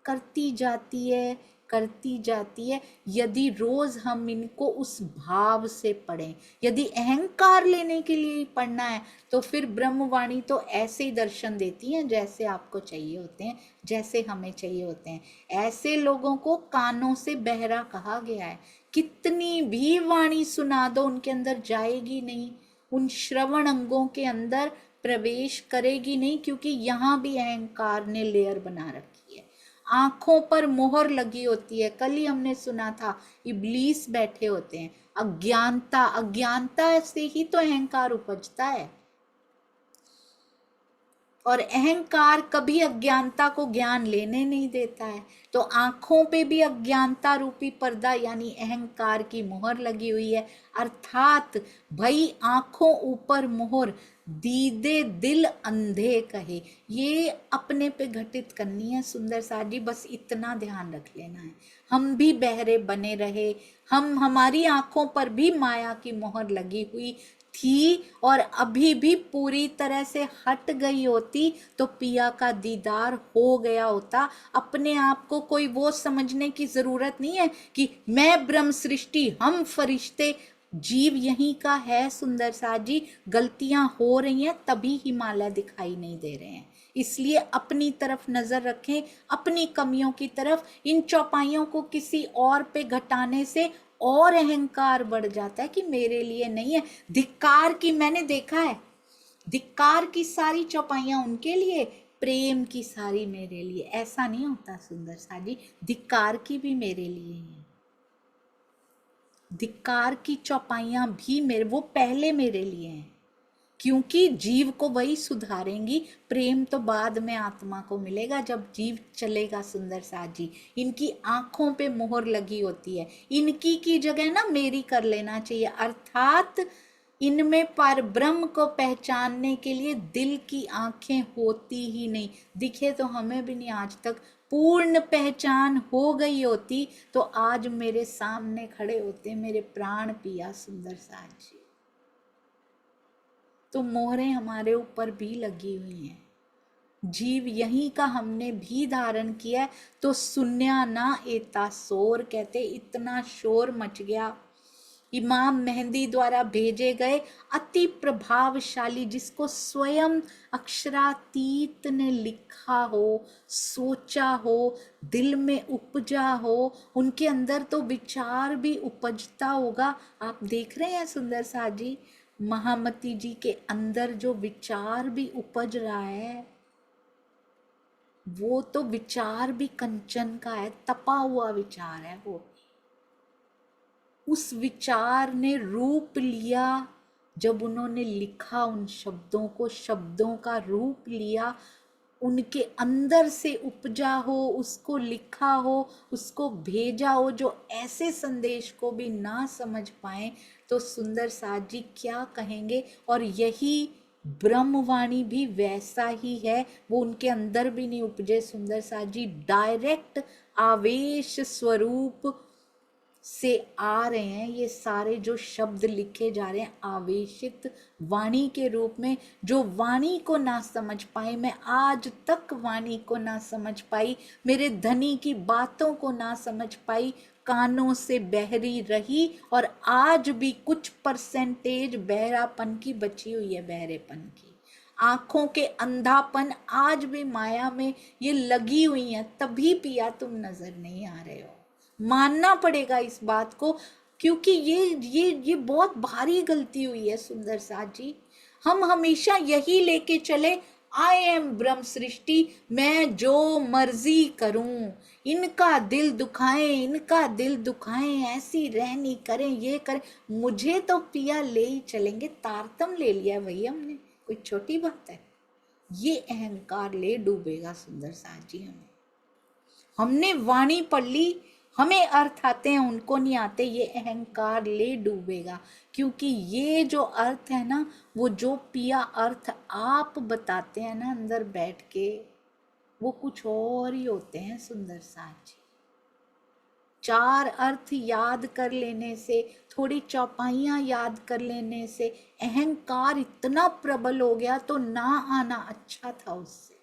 करती जाती है, करती जाती है। यदि रोज हम इनको उस भाव से पढ़ें, यदि अहंकार लेने के लिए पढ़ना है, तो फिर ब्रह्मवाणी तो ऐसे ही दर्शन देती हैं जैसे आपको चाहिए होते हैं, जैसे हमें चाहिए होते हैं। ऐसे लोगों को कानों से बहरा कहा गया है। कितनी भी वाणी सुना दो, उनके अंदर जाएगी नहीं, उन श्रवण अंगों के अंदर प्रवेश करेगी नहीं, क्योंकि यहाँ भी अहंकार ने लेयर बना रखी है। आंखों पर मोहर लगी होती है। कल ही हमने सुना था, इब्लीस बैठे होते हैं। अज्ञानता, अज्ञानता से ही तो अहंकार उपजता है, और अहंकार कभी अज्ञानता को ज्ञान लेने नहीं देता है। तो आंखों पे भी अज्ञानता रूपी पर्दा यानी अहंकार की मोहर लगी हुई है। अर्थात भाई आंखों ऊपर मोहर, दीदे दिल अंधे कहे, ये अपने पे घटित करनी है सुंदर साथ जी, बस इतना ध्यान रख लेना है। हम भी बहरे बने रहे, हमारी आंखों पर भी माया की मोहर लगी हुई थी, और अभी भी पूरी तरह से हट गई होती तो पिया का दीदार हो गया होता। अपने आप को कोई वो समझने की जरूरत नहीं है कि मैं ब्रह्म सृष्टि, हम फरिश्ते, जीव यहीं का है सुंदर साथ जी। गलतियां हो रही हैं तभी हिमालय दिखाई नहीं दे रहे हैं, इसलिए अपनी तरफ नजर रखें, अपनी कमियों की तरफ। इन चौपाइयों को किसी और पे घटाने से और अहंकार बढ़ जाता है कि मेरे लिए नहीं है। धिक्कार की, मैंने देखा है, धिक्कार की सारी चौपाइयां उनके लिए, प्रेम की सारी मेरे लिए। ऐसा नहीं होता सुंदर साथ जी, धिक्कार की भी मेरे लिए है, धिक्कार की चौपाइयां भी मेरे, वो पहले मेरे लिए हैं, क्योंकि जीव को वही सुधारेंगी। प्रेम तो बाद में आत्मा को मिलेगा जब जीव चलेगा सुंदर साथ जी। इनकी आंखों पे मोहर लगी होती है, इनकी की जगह ना मेरी कर लेना चाहिए। अर्थात इनमें पर ब्रह्म को पहचानने के लिए दिल की आंखें होती ही नहीं, दिखे तो हमें भी नहीं आज तक। पूर्ण पहचान हो गई होती तो आज मेरे सामने खड़े होते मेरे प्राण पिया सुंदर साथ जी। तो मोहरें हमारे ऊपर भी लगी हुई हैं, जीव यहीं का हमने भी धारण किया है। तो सुन्या ना एता शोर, कहते इतना शोर मच गया। इमाम मेहंदी द्वारा भेजे गए अति प्रभावशाली, जिसको स्वयं अक्षरातीत ने लिखा हो, सोचा हो, दिल में उपजा हो, उनके अंदर तो विचार भी उपजता होगा। आप देख रहे हैं सुंदर साथ जी, महामती जी के अंदर जो विचार भी उपज रहा है, वो तो विचार भी कंचन का है, तपा हुआ विचार है वो। उस विचार ने रूप लिया जब उन्होंने लिखा, उन शब्दों को, शब्दों का रूप लिया, उनके अंदर से उपजा हो, उसको लिखा हो, उसको भेजा हो, जो ऐसे संदेश को भी ना समझ पाए तो सुंदर साथ जी क्या कहेंगे। और यही ब्रह्मवाणी भी वैसा ही है, वो उनके अंदर भी नहीं उपजे सुंदर साथ जी, डायरेक्ट आवेश स्वरूप से आ रहे हैं, ये सारे जो शब्द लिखे जा रहे हैं आवेशित वाणी के रूप में, जो वाणी को ना समझ पाए, मैं आज तक वाणी को ना समझ पाई, मेरे धनी की बातों को ना समझ पाई, कानों से बहरी रही और आज भी कुछ परसेंटेज बहरापन की बची हुई है, बहरेपन की, आंखों के अंधापन आज भी माया में ये लगी हुई है, तभी पिया तुम नजर नहीं आ रहे हो। मानना पड़ेगा इस बात को, क्योंकि ये बहुत भारी गलती हुई है सुंदर साथ जी। हम हमेशा यही लेके चले, आई एम ब्रह्म सृष्टि, मैं जो मर्जी करूं, इनका दिल दुखाएं, इनका दिल दुखाएं, ऐसी रहनी करें, ये करें, मुझे तो पिया ले ही चलेंगे। तारतम ले लिया भाई हमने, कोई छोटी बात है। ये अहंकार ले डूबेगा सुंदर साथ जी हमें। हमने वाणी पढ़ ली, हमें अर्थ आते हैं, उनको नहीं आते, ये अहंकार ले डूबेगा। क्योंकि ये जो अर्थ है ना, वो जो पिया अर्थ आप बताते हैं ना अंदर बैठ के, वो कुछ और ही होते हैं सुंदर साथ जी। 4 अर्थ याद कर लेने से, थोड़ी चौपाइयां याद कर लेने से अहंकार इतना प्रबल हो गया, तो ना आना अच्छा था उससे।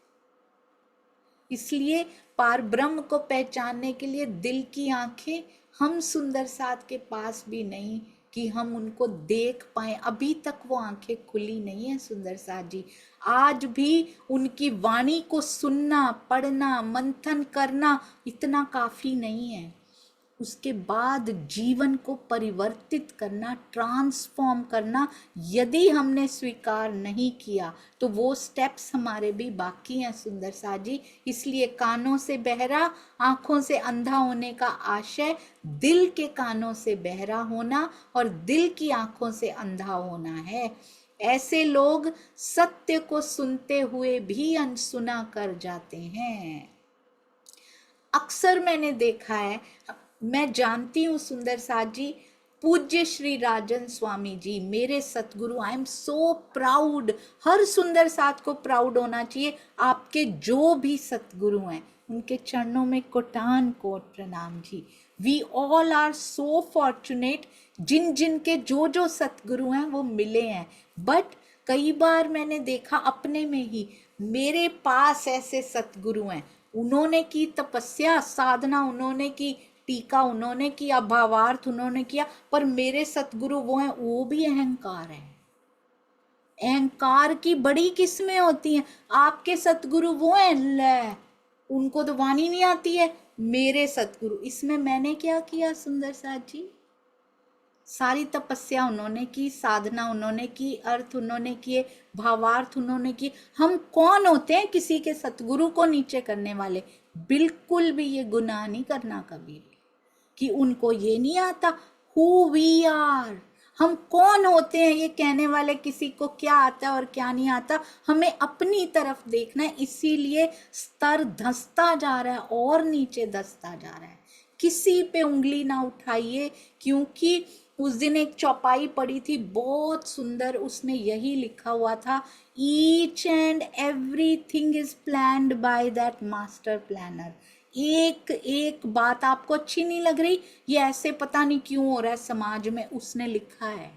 इसलिए पार ब्रह्म को पहचानने के लिए दिल की आंखें हम सुंदर साथ के पास भी नहीं कि हम उनको देख पाए, अभी तक वो आंखें खुली नहीं है सुंदर साथ जी। आज भी उनकी वाणी को सुनना, पढ़ना, मंथन करना इतना काफी नहीं है। उसके बाद जीवन को परिवर्तित करना, ट्रांसफॉर्म करना, यदि हमने स्वीकार नहीं किया तो वो स्टेप्स हमारे भी बाकी हैं सुंदर साथ जी। इसलिए कानों से बहरा, आंखों से अंधा होने का आशय दिल के कानों से बहरा होना और दिल की आंखों से अंधा होना है। ऐसे लोग सत्य को सुनते हुए भी अनसुना कर जाते हैं। अक्सर मैंने देखा है, मैं जानती हूँ सुंदर साथ जी, पूज्य श्री राजन स्वामी जी मेरे सतगुरु, आई एम सो प्राउड। हर सुंदर साथ को प्राउड होना चाहिए। आपके जो भी सतगुरु हैं उनके चरणों में कोटान कोट प्रणाम जी। We all are so fortunate, जिन जिन के जो जो सतगुरु हैं वो मिले हैं। बट कई बार मैंने देखा अपने में ही, मेरे पास ऐसे सतगुरु हैं, उन्होंने की तपस्या साधना, उन्होंने की टीका, उन्होंने किया भावार्थ, उन्होंने किया, पर मेरे सतगुरु वो हैं, वो भी अहंकार है। अहंकार की बड़ी किस्में होती हैं। आपके सतगुरु वो हैं, ले उनको तो वाणी नहीं आती है, मेरे सतगुरु, इसमें मैंने क्या किया सुंदर साथ जी? सारी तपस्या उन्होंने की, साधना उन्होंने की, अर्थ उन्होंने किए, भावार्थ उन्होंने किए। हम कौन होते हैं किसी के सतगुरु को नीचे करने वाले? बिल्कुल भी ये गुनाह नहीं करना कभी भी कि उनको ये नहीं आता। हु वी आर, हम कौन होते हैं ये कहने वाले, किसी को क्या आता है और क्या नहीं आता। हमें अपनी तरफ देखना है, इसीलिए स्तर धंसता जा रहा है और नीचे धंसता जा रहा है। किसी पे उंगली ना उठाइए, क्योंकि उस दिन एक चौपाई पड़ी थी बहुत सुंदर, उसमें यही लिखा हुआ था, each and everything is planned by that master planner. एक एक बात आपको अच्छी नहीं लग रही, ये ऐसे पता नहीं क्यों हो रहा है समाज में, उसने लिखा है।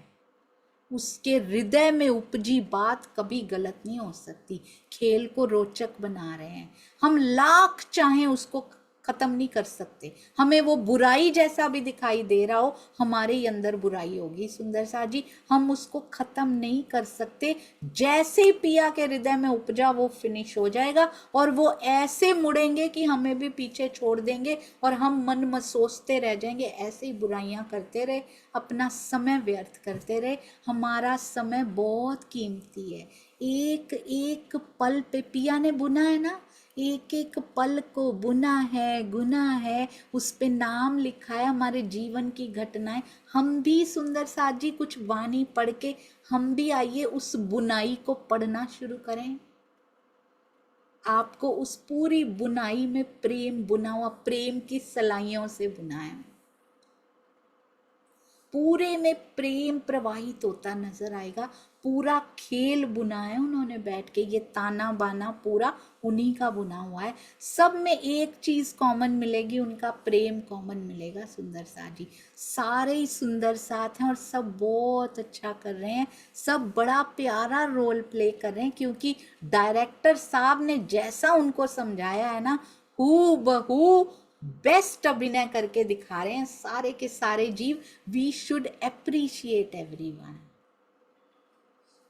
उसके हृदय में उपजी बात कभी गलत नहीं हो सकती। खेल को रोचक बना रहे हैं हम, लाख चाहें उसको खत्म नहीं कर सकते। हमें वो बुराई जैसा भी दिखाई दे रहा हो, हमारे ही अंदर बुराई होगी सुंदर साथ जी, हम उसको खत्म नहीं कर सकते। जैसे ही पिया के हृदय में उपजा वो फिनिश हो जाएगा, और वो ऐसे मुड़ेंगे कि हमें भी पीछे छोड़ देंगे और हम मन में सोचते रह जाएंगे, ऐसे ही बुराइयां करते रहे, अपना समय व्यर्थ करते रहे। हमारा समय बहुत कीमती है। एक एक पल पे पिया ने बुना है ना, एक एक पल को बुना है, गुना है, उस पे नाम लिखा है, हमारे जीवन की घटनाएं। हम भी सुंदर साथ जी कुछ वाणी पढ़ के हम भी आइए उस बुनाई को पढ़ना शुरू करें। आपको उस पूरी बुनाई में प्रेम बुना हुआ, प्रेम की सलाइयों से बुना है। पूरे में प्रेम प्रवाहित होता नजर आएगा। पूरा खेल बुना है उन्होंने बैठ के, ये ताना बाना पूरा उन्हीं का बुना हुआ है। सब में एक चीज कॉमन मिलेगी, उनका प्रेम कॉमन मिलेगा। सुंदर साथ जी सारे ही सुंदर साथ हैं और सब बहुत अच्छा कर रहे हैं, सब बड़ा प्यारा रोल प्ले कर रहे हैं, क्योंकि डायरेक्टर साहब ने जैसा उनको समझाया है ना, हूबहू बेस्ट अभिनय करके दिखा रहे हैं सारे के सारे जीव। We should appreciate everyone.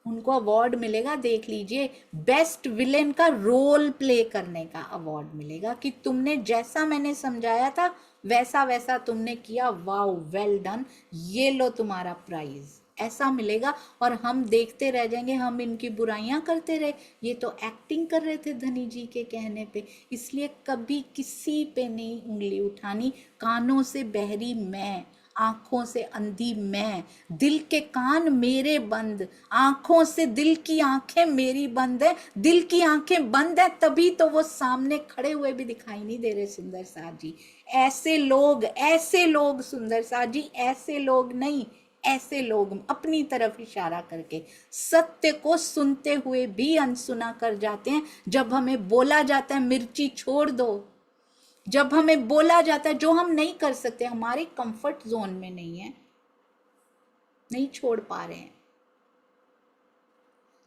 उनको अवार्ड मिलेगा, देख लीजिए, बेस्ट विलेन का रोल प्ले करने का अवार्ड मिलेगा कि तुमने जैसा मैंने समझाया था वैसा वैसा तुमने किया, वाओ वेल डन, ये लो तुम्हारा प्राइज, ऐसा मिलेगा। और हम देखते रह जाएंगे, हम इनकी बुराइयां करते रहे, ये तो एक्टिंग कर रहे थे धनी जी के कहने पे। इसलिए कभी किसी पे नहीं उंगली उठानी। कानों से बहरी मैं, आंखों से अंधी मैं, दिल के कान मेरे बंद, आंखों से दिल की आंखें मेरी बंद है। दिल की आंखें बंद है तभी तो वो सामने खड़े हुए भी दिखाई नहीं दे रहे। सुंदर साथ जी ऐसे लोग सुंदर साथ जी ऐसे लोग नहीं, ऐसे लोग अपनी तरफ इशारा करके सत्य को सुनते हुए भी अनसुना कर जाते हैं। जब हमें बोला जाता है मिर्ची छोड़ दो, जब हमें बोला जाता है जो हम नहीं कर सकते, हमारे कंफर्ट जोन में नहीं है, नहीं छोड़ पा रहे हैं,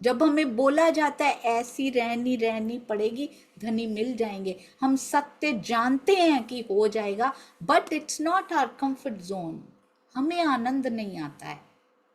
जब हमें बोला जाता है ऐसी रहनी पड़ेगी, धनी मिल जाएंगे, हम सत्य जानते हैं कि हो जाएगा, but it's not our comfort zone. हमें आनंद नहीं आता है,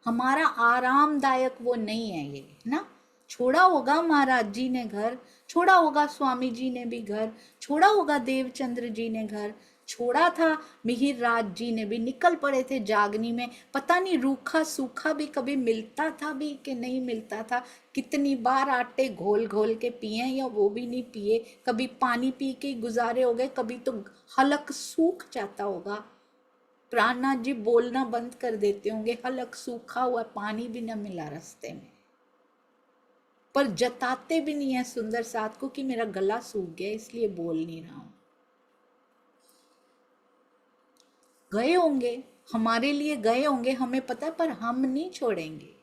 हमारा आरामदायक वो नहीं है ये, ना। छोड़ा होगा महाराज जी ने घर, छोड़ा होगा स्वामी जी ने भी घर, छोड़ा होगा देवचंद्र जी ने घर, छोड़ा था मिहिर राज जी ने भी, निकल पड़े थे जागनी में। पता नहीं रूखा सूखा भी कभी मिलता था भी कि नहीं मिलता था। कितनी बार आटे घोल घोल के पिए या वो भी नहीं पिए, कभी पानी पी के गुजारे हो गए, कभी तो हलक सूख जाता होगा। प्राणनाथ जी बोलना बंद कर देते होंगे, हलक सूखा हुआ, पानी भी न मिला रास्ते में, पर जताते भी नहीं है सुंदर साथ को कि मेरा गला सूख गया इसलिए बोल नहीं रहा हूं। गए होंगे, हमारे लिए गए होंगे, हमें पता है, पर हम नहीं छोड़ेंगे।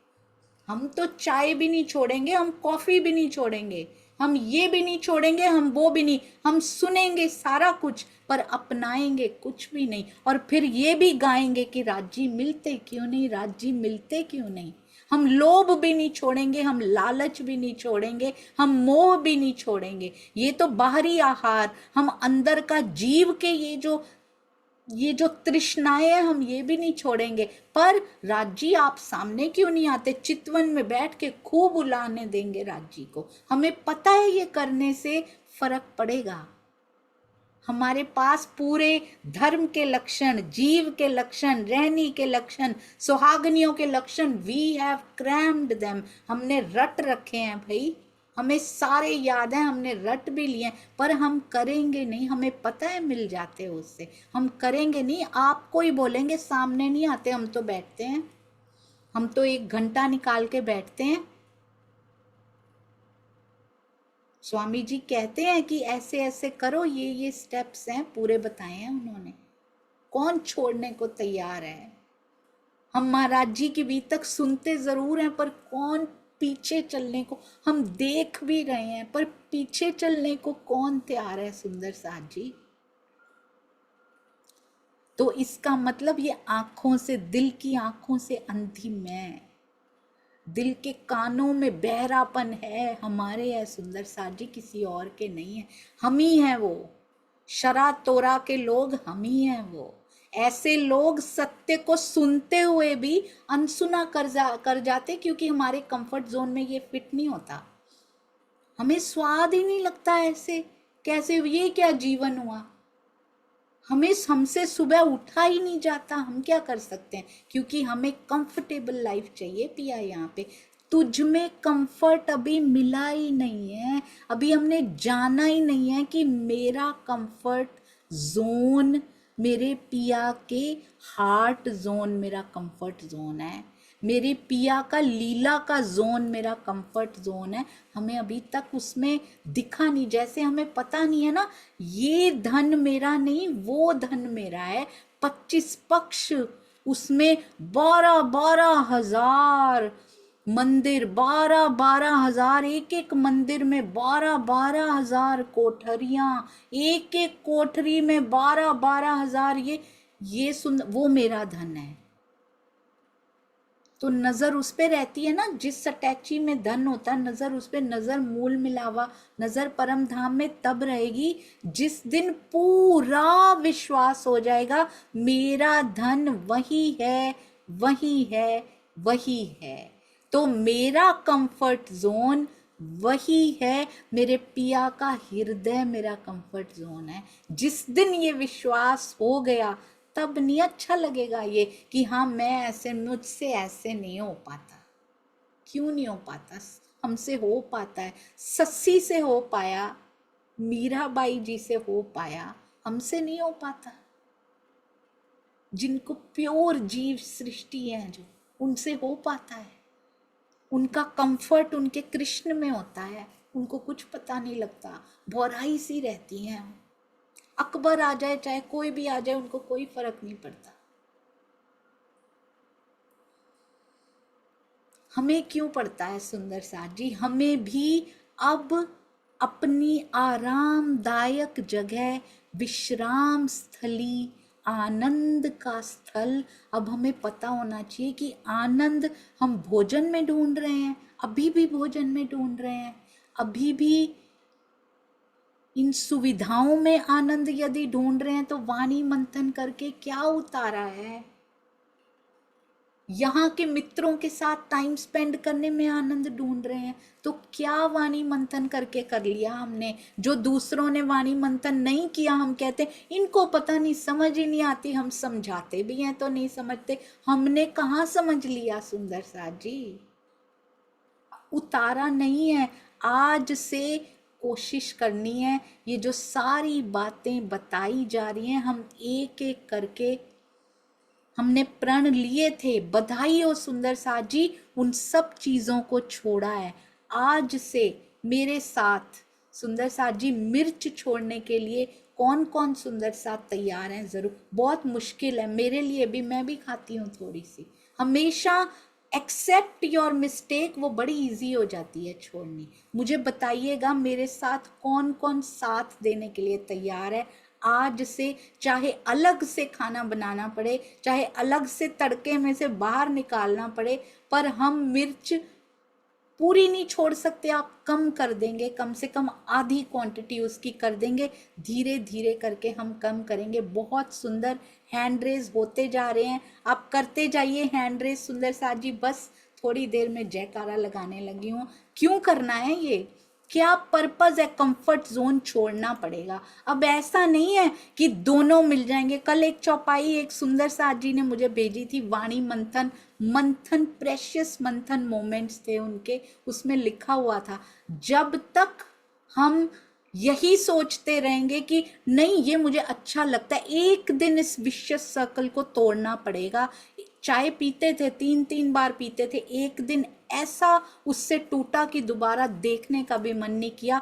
हम तो चाय भी नहीं छोड़ेंगे, हम कॉफी भी नहीं छोड़ेंगे, हम ये भी नहीं छोड़ेंगे, हम वो भी नहीं। हम सुनेंगे सारा कुछ पर अपनाएंगे कुछ भी नहीं। और फिर ये भी गाएंगे कि राजी मिलते क्यों नहीं, राजी मिलते क्यों नहीं। हम लोभ भी नहीं छोड़ेंगे, हम लालच भी नहीं छोड़ेंगे, हम मोह भी नहीं छोड़ेंगे। ये तो बाहरी आहार, हम अंदर का जीव के ये जो तृष्णाएं हैं, हम ये भी नहीं छोड़ेंगे। पर राजी आप सामने क्यों नहीं आते, चितवन में बैठ के खूब उलाने देंगे राजी को। हमें पता है ये करने से फर्क पड़ेगा। हमारे पास पूरे धर्म के लक्षण, जीव के लक्षण, रहनी के लक्षण, सुहागनियों के लक्षण, वी हैव क्रैम्ड देम, हमने रट रखे हैं भाई, हमें सारे याद हैं, हमने रट भी लिए, पर हम करेंगे नहीं। हमें पता है मिल जाते हैं उससे, हम करेंगे नहीं। आपको ही बोलेंगे, सामने नहीं आते। हम तो बैठते हैं, हम तो 1 घंटा निकाल के बैठते हैं। स्वामी जी कहते हैं कि ऐसे ऐसे करो, ये स्टेप्स हैं, पूरे बताए हैं उन्होंने। कौन छोड़ने को तैयार है। हम महाराज जी की भी तक सुनते जरूर हैं, पर कौन पीछे चलने को, हम देख भी रहे हैं पर पीछे चलने को कौन तैयार है। सुंदर साथ जी, तो इसका मतलब ये आंखों से, दिल की आंखों से अंधी मैं, दिल के कानों में बहरापन है, हमारे है सुंदर साथ जी, किसी और के नहीं है। हम ही हैं वो शरा तोरा के लोग, हम ही हैं वो। ऐसे लोग सत्य को सुनते हुए भी अनसुना कर जाते, क्योंकि हमारे कंफर्ट जोन में ये फिट नहीं होता। हमें स्वाद ही नहीं लगता ऐसे, कैसे ये क्या जीवन हुआ। हमसे सुबह उठा ही नहीं जाता। हम क्या कर सकते हैं, क्योंकि हमें कंफर्टेबल लाइफ चाहिए। पिया यहाँ पे तुझ में कंफर्ट अभी मिला ही नहीं है, अभी हमने जाना ही नहीं है कि मेरा कंफर्ट जोन, मेरे पिया के हार्ट जोन मेरा कंफर्ट जोन है, मेरे पिया का लीला का जोन मेरा कंफर्ट जोन है। हमें अभी तक उसमें दिखा नहीं, जैसे हमें पता नहीं है ना, ये धन मेरा नहीं वो धन मेरा है। 25 पक्ष उसमें 12,000 मंदिर, 12,000, एक एक मंदिर में 12,000 कोठरियां, एक एक कोठरी में 12,000। ये सुन, वो मेरा धन है। तो नजर उस पे रहती है ना, जिस सटैची में धन होता है, नजर उस पे, नजर मूल मिलावा, नजर परम धाम में तब रहेगी जिस दिन पूरा विश्वास हो जाएगा मेरा धन वही है, वही है, वही है। तो मेरा कंफर्ट जोन वही है, मेरे पिया का हृदय मेरा कंफर्ट जोन है। जिस दिन ये विश्वास हो गया तब नहीं अच्छा लगेगा ये कि हाँ मैं ऐसे, मुझसे ऐसे नहीं हो पाता। क्यों नहीं हो पाता? हमसे हो पाता है। सस्सी से हो पाया, मीराबाई जी से हो पाया, हमसे नहीं हो पाता। जिनको प्योर जीव सृष्टि है जो, उनसे हो पाता है। उनका कंफर्ट उनके कृष्ण में होता है, उनको कुछ पता नहीं लगता, भौराई सी रहती हैं। अकबर आ जाए, चाहे कोई भी आ जाए, उनको कोई फर्क नहीं पड़ता। हमें क्यों पड़ता है सुंदर साथ जी? हमें भी अब अपनी आरामदायक जगह, विश्राम स्थली, आनंद का स्थल, अब हमें पता होना चाहिए कि आनंद हम भोजन में ढूंढ रहे हैं, अभी भी भोजन में ढूंढ रहे हैं, अभी भी इन सुविधाओं में आनंद यदि ढूंढ रहे हैं तो वाणी मंथन करके क्या उतारा है? यहाँ के मित्रों के साथ टाइम स्पेंड करने में आनंद ढूंढ रहे हैं तो क्या वाणी मंथन करके कर लिया हमने? जो दूसरों ने वाणी मंथन नहीं किया, हम कहते इनको पता नहीं, समझ ही नहीं आती। हम समझाते भी हैं तो नहीं समझते। हमने कहाँ समझ लिया सुंदर साथ जी? उतारा नहीं है। आज से कोशिश करनी है, ये जो सारी बातें बताई जा रही हैं, हम एक एक करके, हमने प्रण लिए थे, बधाई हो सुंदर साथ जी, उन सब चीजों को छोड़ा है। आज से मेरे साथ सुंदर साथ जी, मिर्च छोड़ने के लिए कौन कौन सुंदर साथ तैयार हैं? जरूर। बहुत मुश्किल है मेरे लिए भी, मैं भी खाती हूँ थोड़ी सी। हमेशा एक्सेप्ट योर मिस्टेक, वो बड़ी इजी हो जाती है छोड़नी। मुझे बताइएगा मेरे साथ कौन कौन साथ देने के लिए तैयार है आज से। चाहे अलग से खाना बनाना पड़े, चाहे अलग से तड़के में से बाहर निकालना पड़े, पर हम मिर्च पूरी नहीं छोड़ सकते। आप कम कर देंगे, कम से कम आधी क्वांटिटी उसकी कर देंगे। धीरे धीरे करके हम कम करेंगे। बहुत सुंदर हैंड रेज होते जा रहे हैं, आप करते जाइए हैंड रेज सुंदर साथ जी। बस थोड़ी देर में जयकारा लगाने लगी हूँ। क्यों करना है ये? क्या पर्पज है? कंफर्ट जोन छोड़ना पड़ेगा। अब ऐसा नहीं है कि दोनों मिल जाएंगे। कल एक चौपाई एक सुंदर साथ जी ने मुझे भेजी थी, वाणी मंथन, मंथन प्रेशियस मंथन मोमेंट्स थे उनके, उसमें लिखा हुआ था जब तक हम यही सोचते रहेंगे कि नहीं ये मुझे अच्छा लगता है, एक दिन इस विशियस सर्कल को तोड़ना पड़ेगा। चाय पीते थे, 3-3 बार पीते थे, एक दिन ऐसा उससे टूटा कि दोबारा देखने का भी मन नहीं किया।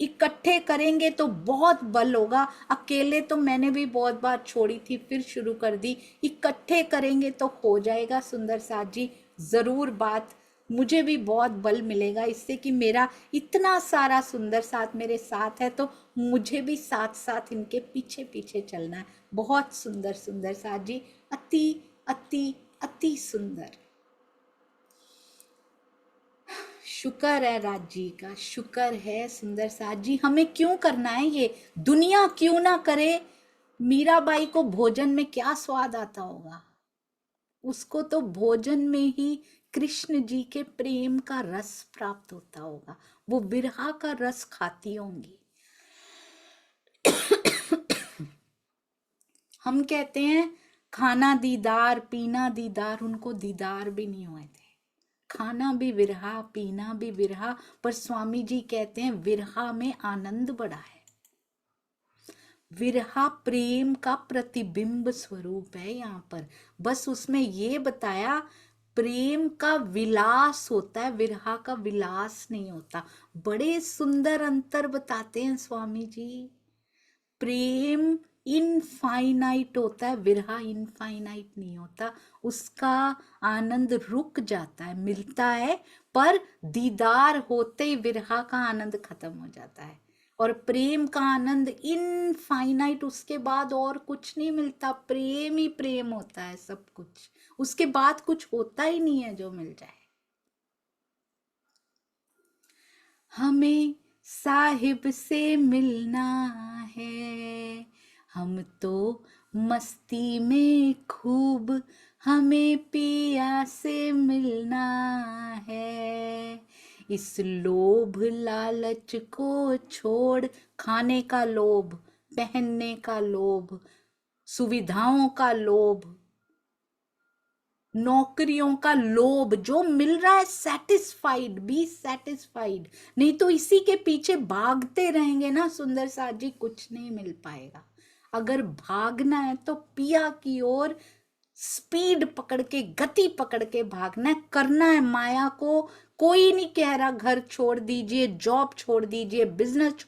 इकट्ठे करेंगे तो बहुत बल होगा। अकेले तो मैंने भी बहुत बार छोड़ी थी, फिर शुरू कर दी। इकट्ठे करेंगे तो हो जाएगा सुंदर साथ जी। जरूर बात, मुझे भी बहुत बल मिलेगा इससे कि मेरा इतना सारा सुंदर साथ मेरे साथ है, तो मुझे भी साथ साथ इनके पीछे पीछे चलना है। बहुत सुंदर सुंदर साथ जी, अति अति अति सुंदर। शुक्र है राज जी का, शुक्र है सुंदर साथ जी। हमें क्यों करना है ये? दुनिया क्यों ना करे? मीराबाई को भोजन में क्या स्वाद आता होगा? उसको तो भोजन में ही कृष्ण जी के प्रेम का रस प्राप्त होता होगा, वो विरहा का रस खाती होंगी। हम कहते हैं खाना दीदार, पीना दीदार, उनको दीदार भी नहीं हुए थे। खाना भी विरहा, पीना भी विरहा, पर स्वामी जी कहते हैं विरहा में आनंद बड़ा है। विरहा प्रेम का प्रतिबिंब स्वरूप है यहाँ पर। बस उसमें ये बताया प्रेम का विलास होता है, विरहा का विलास नहीं होता। बड़े सुंदर अंतर बताते हैं स्वामी जी। प्रेम इनफाइनाइट होता है, विरहा इनफाइनाइट नहीं होता, उसका आनंद रुक जाता है, मिलता है, पर दीदार होते ही विरहा का आनंद खत्म हो जाता है। और प्रेम का आनंद इनफाइनाइट, उसके बाद और कुछ नहीं मिलता, प्रेम ही प्रेम होता है सब कुछ, उसके बाद कुछ होता ही नहीं है जो मिल जाए। हमें साहिब से मिलना है, हम तो मस्ती में खूब, हमें पिया से मिलना है। इस लोभ लालच को छोड़, खाने का लोभ, पहनने का लोभ, सुविधाओं का लोभ, नौकरियों का लोभ, जो मिल रहा है सेटिस्फाइड, बी सेटिस्फाइड, नहीं तो इसी के पीछे भागते रहेंगे ना सुंदर साथ जी, कुछ नहीं मिल पाएगा। अगर भागना है तो पिया की ओर स्पीड पकड़ के, गति पकड़ के भागना है, करना है माया को। कोई नहीं कह रहा घर छोड़ दीजिए, जॉब छोड़ दीजिए, बिजनेस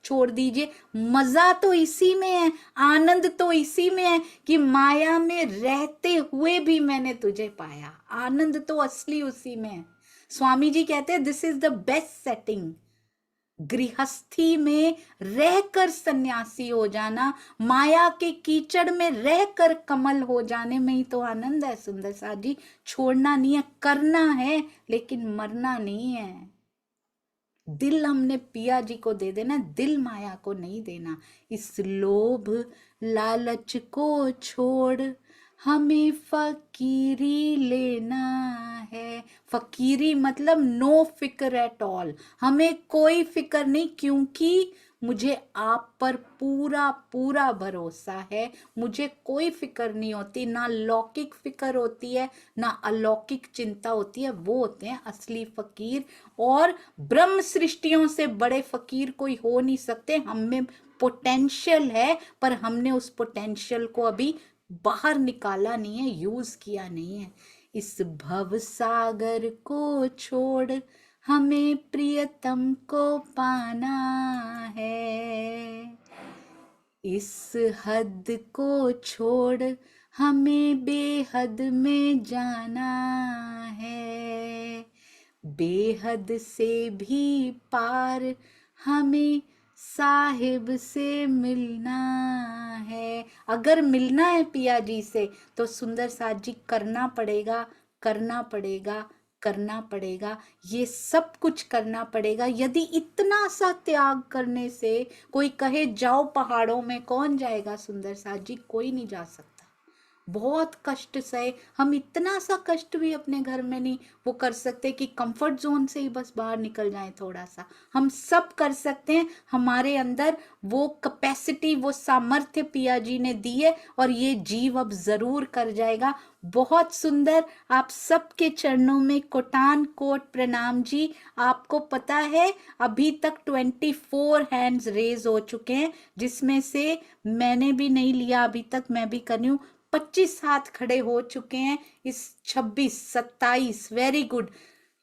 छोड़ दीजिए, मजा तो इसी में है, आनंद तो इसी में है कि माया में रहते हुए भी मैंने तुझे पाया, आनंद तो असली उसी में है। स्वामी जी कहते हैं this is the best setting. गृहस्थी में रहकर सन्यासी हो जाना, माया के कीचड़ में रहकर कमल हो जाने में ही तो आनंद है सुंदर साथ जी। छोड़ना नहीं है, करना है, लेकिन मरना नहीं है। दिल हमने पिया जी को दे देना, दिल माया को नहीं देना। इस लोभ लालच को छोड़, हमें फकीरी लेना है। फकीरी मतलब नो फिक्र एट ऑल, हमें कोई फिक्र नहीं, क्योंकि मुझे आप पर पूरा पूरा भरोसा है। मुझे कोई फिक्र नहीं होती, ना लौकिक फिक्र होती है, ना अलौकिक चिंता होती है। वो होते हैं असली फकीर, और ब्रह्म सृष्टियों से बड़े फकीर कोई हो नहीं सकते। हम में पोटेंशियल है, पर हमने उस पोटेंशियल को अभी बाहर निकाला नहीं है, यूज किया नहीं है। इस भव सागर को छोड़, हमें प्रियतम को पाना है। इस हद को छोड़, हमें बेहद में जाना है। बेहद से भी पार, हमें साहिब से मिलना है। अगर मिलना है पिया जी से तो सुंदर साथ जी करना पड़ेगा, करना पड़ेगा, करना पड़ेगा, ये सब कुछ करना पड़ेगा। यदि इतना सा त्याग करने से कोई कहे जाओ पहाड़ों में, कौन जाएगा सुंदर साथ जी? कोई नहीं जा सकता। बहुत कष्ट सहे, हम इतना सा कष्ट भी अपने घर में नहीं वो कर सकते कि कंफर्ट जोन से ही बस बाहर निकल जाएं थोड़ा सा। हम सब कर सकते हैं, हमारे अंदर वो कैपेसिटी, वो सामर्थ्य पिया जी ने दी है, और ये जीव अब जरूर कर जाएगा। बहुत सुंदर, आप सबके चरणों में कोटान कोट प्रणाम जी। आपको पता है अभी तक 24 हैंड्स रेज हो चुके हैं, जिसमें से मैंने भी नहीं लिया अभी तक, मैं भी कर रही हूँ। 25 हाथ खड़े हो चुके हैं, इस 26 27, वेरी गुड।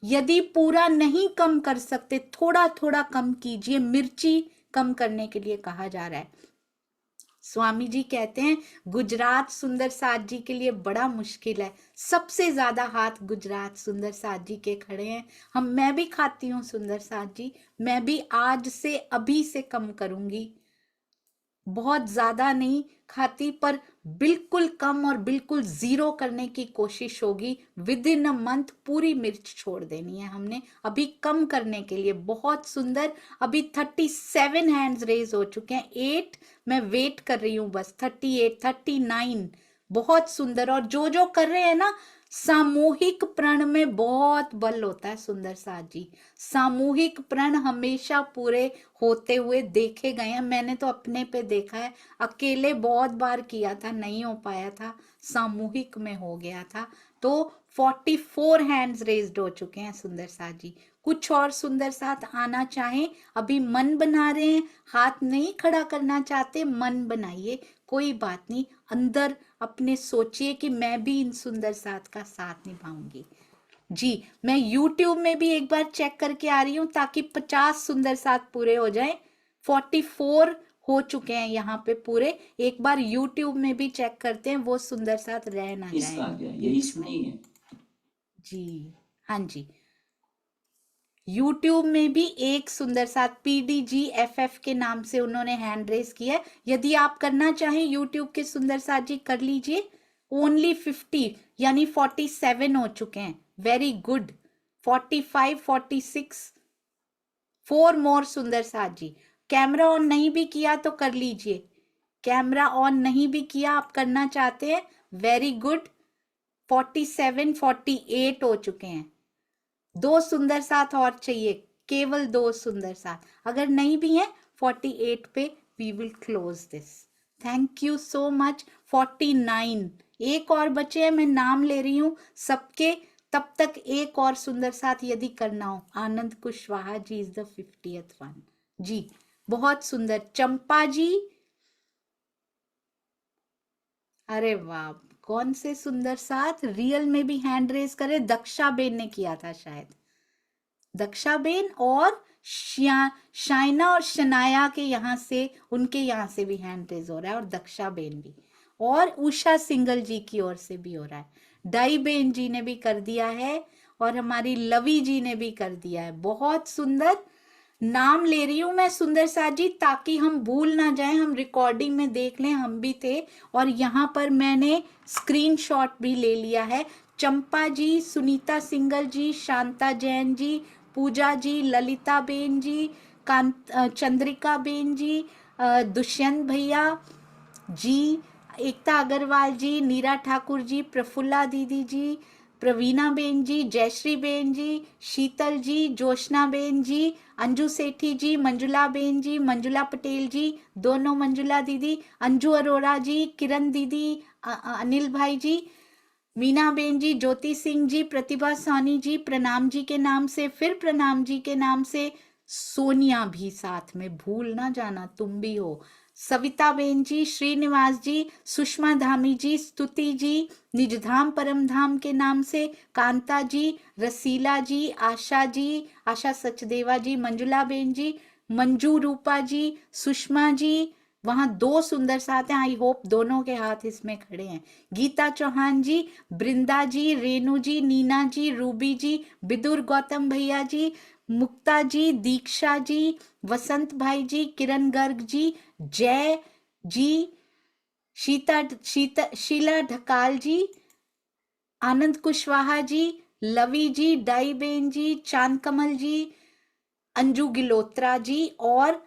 यदि पूरा नहीं कम कर सकते, थोड़ा थोड़ा कम कीजिए, मिर्ची कम करने के लिए कहा जा रहा है। स्वामी जी कहते हैं गुजरात सुंदर साथ जी के लिए बड़ा मुश्किल है, सबसे ज्यादा हाथ गुजरात सुंदर साथ जी के खड़े हैं। मैं भी खाती हूँ सुंदर साथ जी, मैं भी आज से अभी से कम करूंगी, बहुत ज्यादा नहीं खाती, पर बिल्कुल कम और बिल्कुल जीरो करने की कोशिश होगी। विद इन अ मंथ पूरी मिर्च छोड़ देनी है हमने, अभी कम करने के लिए। बहुत सुंदर, अभी 37 हैंड्स रेज हो चुके हैं, 8 मैं वेट कर रही हूँ बस, 38 39, बहुत सुंदर। और जो जो कर रहे हैं ना, सामूहिक प्रण में बहुत बल होता है सुंदर साथ जी। सामूहिक प्रण हमेशा पूरे होते हुए देखे गए हैं, मैंने तो अपने पे देखा है। अकेले बहुत बार किया था, नहीं हो पाया था, सामूहिक में हो गया था। तो 44 हैंड्स रेज्ड हो चुके हैं सुंदर साथ जी। कुछ और सुंदर साथ आना चाहें, अभी मन बना रहे हैं, हाथ नहीं खड़ा करना चाहते, मन बनाइए, कोई बात नहीं। अंदर अपने सोचिए कि मैं भी इन सुंदर साथ का साथ निभाऊंगी जी। मैं YouTube में भी एक बार चेक करके आ रही हूँ ताकि 50 सुंदर साथ पूरे हो जाए। 44 हो चुके हैं यहाँ पे पूरे। एक बार YouTube में भी चेक करते हैं, वो सुंदर साथ रह ना इसका जाए क्या यही इसमें ही है। जी। हाँ जी, YouTube में भी एक सुंदर साथ PDGFF के नाम से उन्होंने हैंड रेस किया है। यदि आप करना चाहें YouTube के सुंदर साथ जी कर लीजिए। ओनली 50 यानी 47 हो चुके हैं। Very good. 45, 46, 4 मोर सुंदर साथ जी। कैमरा ऑन नहीं भी किया तो कर लीजिए। कैमरा ऑन नहीं भी किया, आप करना चाहते हैं, वेरी गुड। 47, 48 हो चुके हैं। 2 सुंदर साथ और चाहिए, केवल 2 सुंदर साथ। अगर नहीं भी है 48 पे we will close this. Thank you so much. 49 एक और बचे हैं, मैं नाम ले रही हूं सबके, तब तक एक और सुंदर साथ यदि करना हो। आनंद Kushwaha ji is the 50th one जी, बहुत सुंदर। चंपा जी, अरे वाह, कौन से सुंदर साथ रियल में भी हैंड रेस करे। दक्षा बेन ने किया था शायद, दक्षा बेन और शाइना और शनाया के यहाँ से, उनके यहाँ से भी हैंड रेज हो रहा है, और दक्षा बेन भी, और उषा सिंगल जी की ओर से भी हो रहा है। डाई बेन जी ने भी कर दिया है, और हमारी लवी जी ने भी कर दिया है। बहुत सुंदर। नाम ले रही हूं मैं सुंदर साथ जी, ताकि हम भूल ना जाएं, हम रिकॉर्डिंग में देख लें हम भी थे, और यहाँ पर मैंने स्क्रीनशॉट भी ले लिया है। चंपा जी, सुनीता सिंगल जी, शांता जैन जी, पूजा जी, ललिता बेन जी, चंद्रिका बेन जी, दुष्यंत भैया जी, एकता अग्रवाल जी, नीरा ठाकुर जी, प्रफुल्ला दीदी जी, प्रवीणा बेन जी, जयश्री बेन जी, शीतल जी, जोशना बेन जी, अंजू सेठी जी, मंजुला बेन जी, मंजुला पटेल जी, दोनों मंजुला दीदी, अंजू अरोड़ा जी, किरण दीदी, अनिल भाई जी, मीना बेन जी, ज्योति सिंह जी, प्रतिभा सोनी जी, प्रणाम जी के नाम से, फिर प्रणाम जी के नाम से, सोनिया भी साथ में, भूल ना जाना तुम भी हो, सविता बेन जी, श्रीनिवास जी, सुषमा धामी जी, स्तुति जी, निजधाम परम धाम के नाम से, कांता जी, रसीला जी, आशा सचदेवा जी, मंजुला बेन जी, मंजू रूपा जी, सुषमा जी, वहां 2 सुंदर साथ हैं। आई होप दोनों के हाथ इसमें खड़े हैं। गीता चौहान जी, बृंदा जी, रेणु जी, नीना जी, रूबी जी, विदुर गौतम भैया जी, मुक्ता जी, दीक्षा जी, वसंत भाई जी, किरण गर्ग जी, जय जी, शीला ढकाल जी, आनंद कुशवाहा जी, लवी जी, डाई बेन जी, चांद कमल जी, अंजू गिलोत्रा जी, और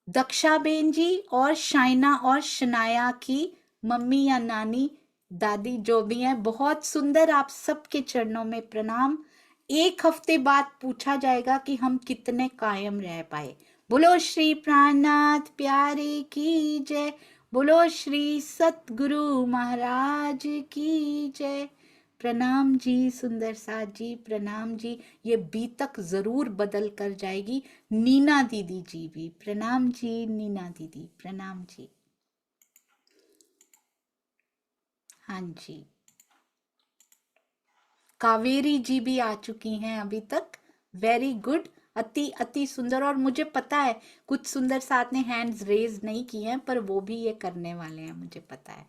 दक्षा बेन जी, और शाइना और शनाया की मम्मी या नानी दादी जो भी हैं। बहुत सुंदर। आप सबके चरणों में प्रणाम। 1 हफ्ते बाद पूछा जाएगा कि हम कितने कायम रह पाए। बोलो श्री प्राणनाथ प्यारे की जय। बोलो श्री सतगुरु महाराज की जय। प्रणाम जी सुंदर साथ जी, प्रणाम जी। ये बीतक जरूर बदल कर जाएगी। नीना दीदी जी भी प्रणाम जी, नीना दीदी प्रणाम जी। हाँ जी, कावेरी जी भी आ चुकी हैं अभी तक। वेरी गुड, अति सुंदर। और मुझे पता है कुछ सुंदर साथ ने हैंड्स रेज नहीं किए हैं, पर वो भी ये करने वाले हैं, मुझे पता है।